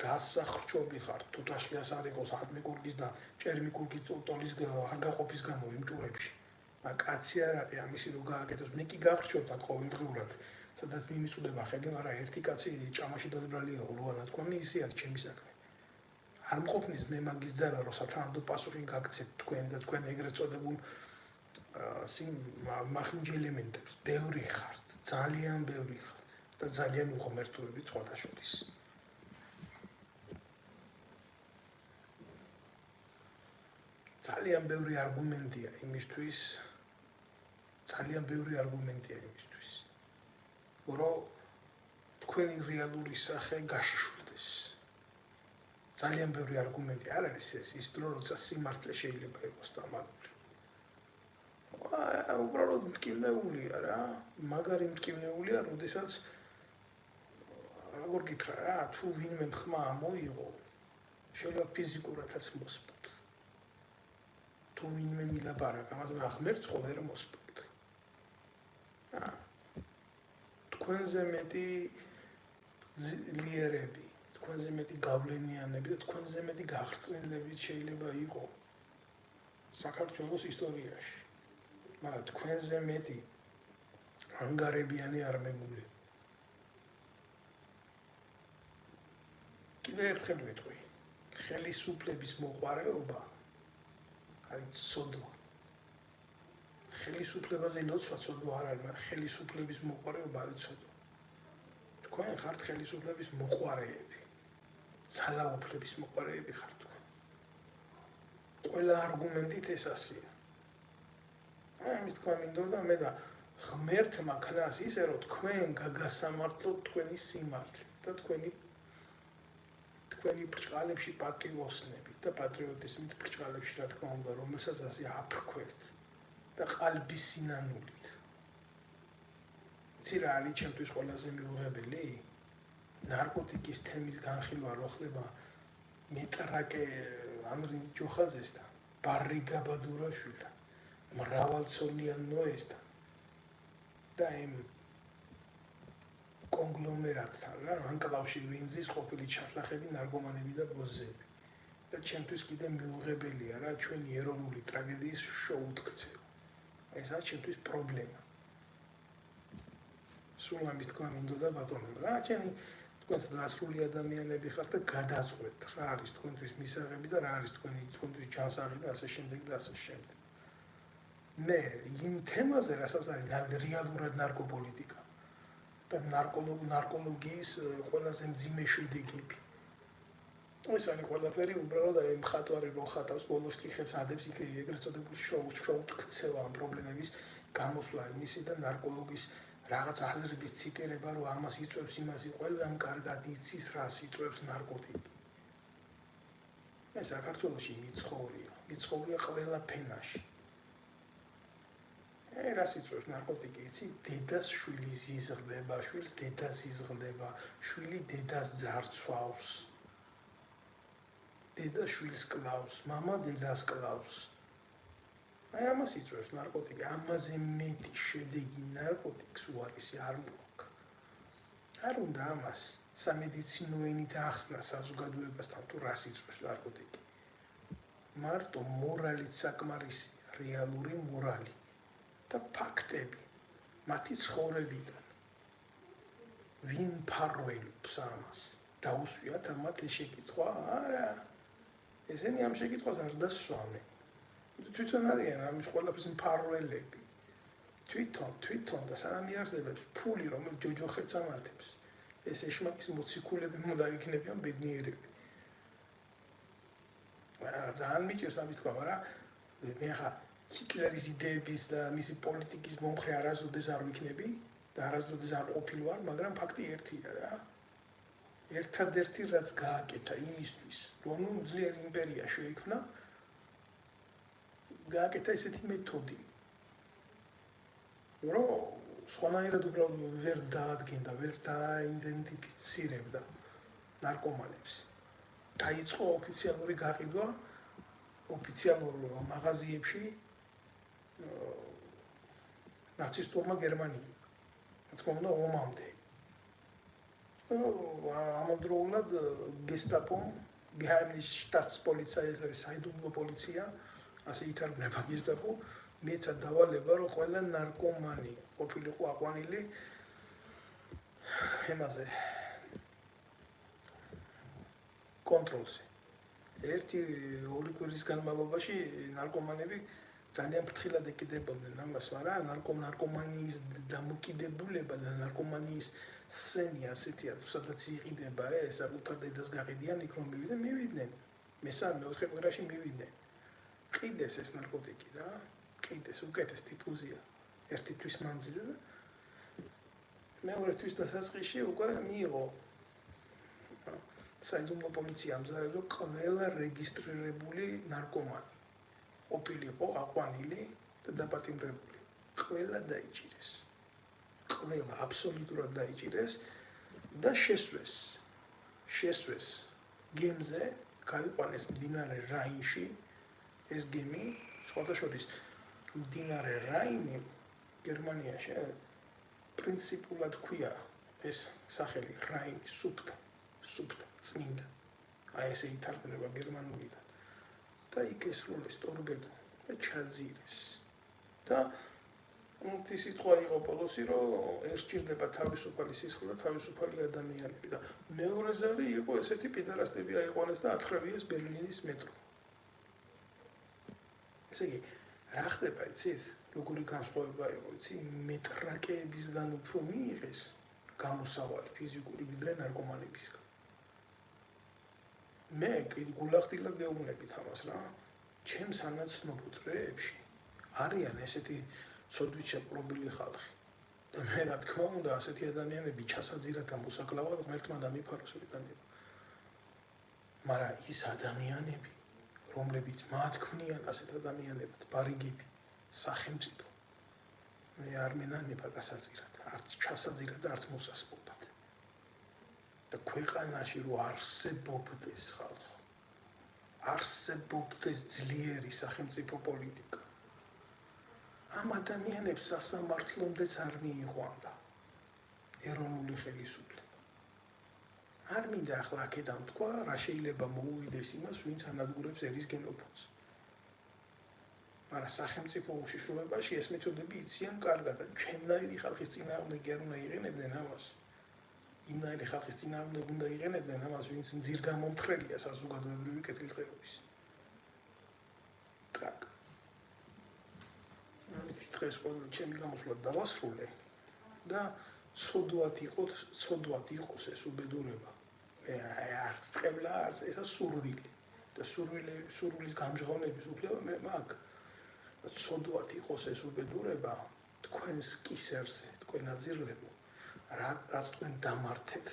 დასახრჩობი ხარ, თუთაშლიას არ იყოს ატმიკურგის და ჭერმიკურგის ტოლის არ გაყოფის გამო იმ ჭურებში. მაგრამ კაცი არ არის ამისი რო გააკეთოს, მე კი გახრჩობ და ყოველდღიურად, სადაც მიმიწუდება ხელი, მაგრამ ერთი კაცი ჭამაში დაძბრალია ულუანა თქვენი ისი არის ჩემი საქმე. არ მყოფნის მე მაგის ძალა რომ სათანადო პასუხი გაგცეთ თქვენ და თქვენ ეგრეთ წოდებულ მახინჯ ელემენტებს. ბევრი ხართ, ძალიან ბევრი ხართ და ძალიან უღმერთოებით სხვათა შორის. ძალიან ბევრი არგუმენტია იმისთვის, რომ თქვენი რეალური სახე გაშიშვლდეს. ძალიან ბევრი არგუმენტი არ არის ის დრო როცა სიმართლე შეიძლება იყოს დამალული. უბრალოდ მტკივნეულია რა, მაგარი მტკივნეულია, როდესაც როგორ გითხრა რა, თუ ვინმე ხმა მოიღო, შეიძლება ფიზიკურადაც მოსპოთ. თუ ვინმე მილაპარაკა, მაგრამ ღმერთს ხო ვერ მოსპოთ. თქვენზე მეტი ძლიერები, თქვენზე მეტი გავლენიანები და თქვენზე მეტი გახრწნილები შეიძლება იყო საქართველოს ისტორიაში. მაგრამ თქვენზე მეტი ანგარებიანი არ მეგული. კიდევ ერთხელ ვიტყვი, ხელისუფლების მოყვარეობა არის ცოდვა. ხელისუფლებაზე ლოცვა ცოდვა არ არის, მაგრამ ხელისუფლების მოყვარეობა არის ცოდვა. თქვენ ხართ ხელისუფლების მოყვარეები. ძალაუფლების მოყვარეები ხართ თქვენ. ყველა არგუმენტით ეს ასია. ამის თქვა მინდოდა მე და ღმერთმა ქნას ისე რომ თქვენ გაგასამართლოთ თქვენი სიმართლით და თქვენი ბრჭყალებში პატრიოტიზმით და პატრიოტიზმით ბრჭყალებში რა თქმა უნდა რომელსაც ასე აფრქვევთ და ყალბის სინანულით. იცი რა არის ჩემთვის ყველაზე მიუღებელი? ნარკოტიკის თემის განხილვა რო ხდება მეტრაკე ანდრინი ჯოხაძესთან, ბარიგა ბადურაშვილთან, მრავალწლიან ნოესთან და იმ კონგლომერატთან რა, ანკლავში ვინზის ყოფილი ჩათლახები, ნარკომანები და ბოზები. და ჩემთვის კიდე მიუღებელია რა, ჩვენი ეროვნული ტრაგედიის შეუთქცევა. ესაა ჩემთვის პრობლემა. სულ ამის თქვა მინდოდა ბატონო რა, ჩემი თქვენს დასრული ადამიანები ხართ და გადაწყვეტ რა არის თქვენთვის მისაღები და რა არის თქვენთვის ჯანსაღი და ასე შემდეგ და ასე შემდეგ. მე იმ თემაზე რასაც არის რეალურად ნარკოპოლიტიკა და ნარკოლოგიის ყველაზე მძიმე შედეგები. ეს არის ყველაფერი უბრალოდ აი მხატვარი რო ხატავს ბოლოს ჭიხებს ადებს იქ ეგრეთ წოდებული შეუთქცევა ამ პრობლემების გამოსვლა იმისი და ნარკოლოგის რაღაც აზრების ციტირება რომ ამას იწვევს იმას ყველამ კარგად იცის რას იწვევს ნარკოტიკი. მე საქართველოში მიცხოვრია ყველა ფენაში. რას იწვევს ნარკოტიკი იცი? დედას შვილი ზიზღდება, შვილს დედა ზიზღდება, შვილი დედას ძარცვავს. დედა შვილს კლავს, მამა დედას კლავს. აი ამას იწვევს ნარკოტიკი, ამაზე მეტი შედეგი ნარკოტიკს უარესი არ მოაქვს. არ უნდა ამას სამედიცინო ენით ახსნა საზოგადოებასთან თუ რას იწვევს ნარკოტიკი. მარტო მორალით საკმარისი, რეალური მორალი და ფაქტები მათი ცხოვრებიდან. ვინ ფარველობს ამას? დაუსვიათ ამათ ეს შეკითხვა? არა. ესენი ამ შეკითხვას არ დასვამენ. თვითონ არიან ამის ყველაფრის მფარველები. თვითონ და სანამ იარსებებს ფული რომელიც ჯოჯოხეთს ამართებს. ეს ეშმაკის მოციქულები უნდა იქნებიან ბედნიერები. ძალიან მიჭირს ამის თქვა, მაგრამ მე ხა ჰიტლერის იდეების და მისი პოლიტიკის მომხრე არასოდეს არ ვიქნები და არასოდეს არ ყოფილი ვარ, მაგრამ ფაქტი ერთია რა. ერთადერთი რაც გააკეთა იმისთვის, რომ ძლიერი იმპერია შეიქმნა, გააკეთა ესეთი მეთოდი, რომ სხვანაირად უბრალოდ ვერ დაადგენდა, ვერ დაიდენტიფიცირებდა ნარკომანებს. დაიწყო ოფიციალური გაყიდვა ოფიციალურ მაღაზიებში ნაცისტურმა გერმანიამ. რა თქმა უნდა, ომამდე. ამავდროულად გესტაპომ, Geheimdienststaatspolizei, ეს არის საიდუმლო პოლიცია, ასე ითარგმნება გესტაპო, მიეცა დავალება, რომ ყველა ნარკომანი ყოფილიყო აყვანილი ემაზე კონტროლზე. ერთი-ორი კვირის განმავლობაში ნარკომანები ძალიან ფრთხილად ეკიდებოდნენ ამას, მაგრამ ნარკომანიის დამოკიდებულება და ნარკომანიის სცენი ასეთია, თუ სადაც იყიდება ეს, საკუთარ დედას გაყიდიან, იქ რომ მივიდნენ, მესამე-მეოთხე კვირაში მივიდნენ. ყიდეს ეს ნარკოტიკი რა, ყიდეს, უკეთეს დიფუზია, ერთი თვის მანძილზე და მეორე თვის დასაწყისში უკვე მიიღო საიდუმლო პოლიცია ამზადებს, რომ ყველა რეგისტრირებული ნარკომანი ყოფილიყო აყვანილი და დაპატიმრებული. ყველა დაიჭირეს. ყველა აბსოლუტურად დაიჭირეს და შესვეს გემზე, გაიყვანეს მდინარე რაინში. ეს გემი, სხვათა შორის, მდინარე რაინი გერმანიაში პრინციპულად ქვია ეს სახელი რაინი, სუფთა, წმინდა. აი ესე ითარგმნება გერმანულიდან. და იქ ესრულეს ტორპედო და ჩაძირეს. და თი სიტყვა იყო პოლოსი, რომ ეს ჭირდება თავისუფალი სისხლი და თავისუფალი ადამიანები და მეორეზე იყო ესეთი პიდარასტები აიყვანეს და ათხრევიეს ბერლინის მეტრო. ესე იგი, რა ხდება, იცით? როგორი განსხვავება იყო, იცი? მეტრაკეებისგან უფრო მიიღეს გამოსავალი ფიზიკური ვიდრე ნარკომანებისგან. მე გულახდილად გეუბნებით ამას რა. ჩემს ანაცნობო წრეებში არიან ესეთი ცოდვით შეპყრობილი ხალხი. და მე რა თქმა უნდა, ასეთი ადამიანები ჩასაძირათ და მოსაკლავად ღმერთმა დამიფაროს ვიტანება. მაგრამ ის ადამიანები, რომლებიც მათ ქმნიან ასეთ ადამიანებად, ბარიგები, სახელმწიფო, მე არ მენანება გასაძირათ, არც ჩასაძირათ და არც მოსასპობად. და ქვეყანაში რო არსებობდეს ხალხო, არსებობდეს ძლიერი სახელმწიფო პოლიტიკა. ამ ადამიანებს სასამართლომდეც არ მიიყვანდა ეროვნული ხელისუფლება. არ მინდა ახლა აქედან თქვა, რა შეიძლება მოუვიდეს იმას, ვინც ანადგურებს ერის გენოფონდს. მაგრამ სახელმწიფო უშიშროებაში ეს მეთოდები იციან კარგად და ჩვენნაირი ხალხის წინააღმდეგ არ უნდა იყენებდნენ ამას. იმნაირი ხალხის წინააღმდეგ უნდა იყენებდნენ ამას, ვინც მძირგამომთხრელია საზოგადოებრივი კეთილდღეობის. так. დღეს ყოველ ჩემი გამოსვლა დავასრულე და ცოდვად იყოს ეს უბედურება. არც წყევლა, არც ესა სურვილი. და სურვილის გამჟღავნების უფლება მე მაქვს. ცოდვად იყოს ეს უბედურება თქვენს კისერზე, თქვენ აძირლებო, რაც თქვენ დამართეთ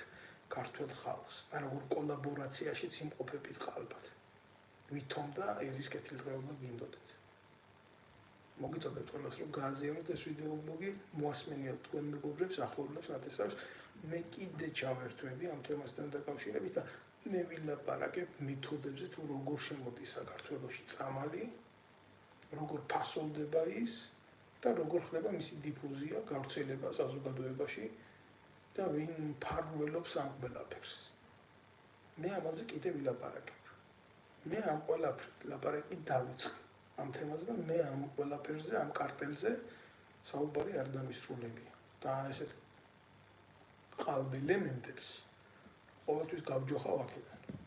ქართულ ხალხს და როგორ კოლაბორაციაშიც იმყოფებით ხალხად. ვითომ და ერის კეთილდღეობა გინდოდეთ. მოგიწოდებთ ყველას, რომ გააზიაროთ ეს ვიდეო ბლოგი, მოასმენიოთ თქვენ მეგობრებს, ახლობლებს, ნათესავს. მე კიდე ჩავერთვები ამ თემასთან დაკავშირებით და მე ვილაპარაკებ მეთოდებზე, თუ როგორ შემოდის საქართველოში წამალი, როგორ ფასოვდება ის და როგორ ხდება მისი დიფუზია, გავრცელება საზოგადოებაში და ვინ მფარველობს ამ ყველაფერს. მე ამაზე კიდე ვილაპარაკებ. მე ამ ყველაფერს ლაპარაკი დავიწყე ამ თემაზე და მე ამ ყველაფერზე, ამ კარტელზე საუბარი არ დამისრულებია. და ესეთ ყალბ ელემენტებს ყოველთვის გავჯოხავ აქედან.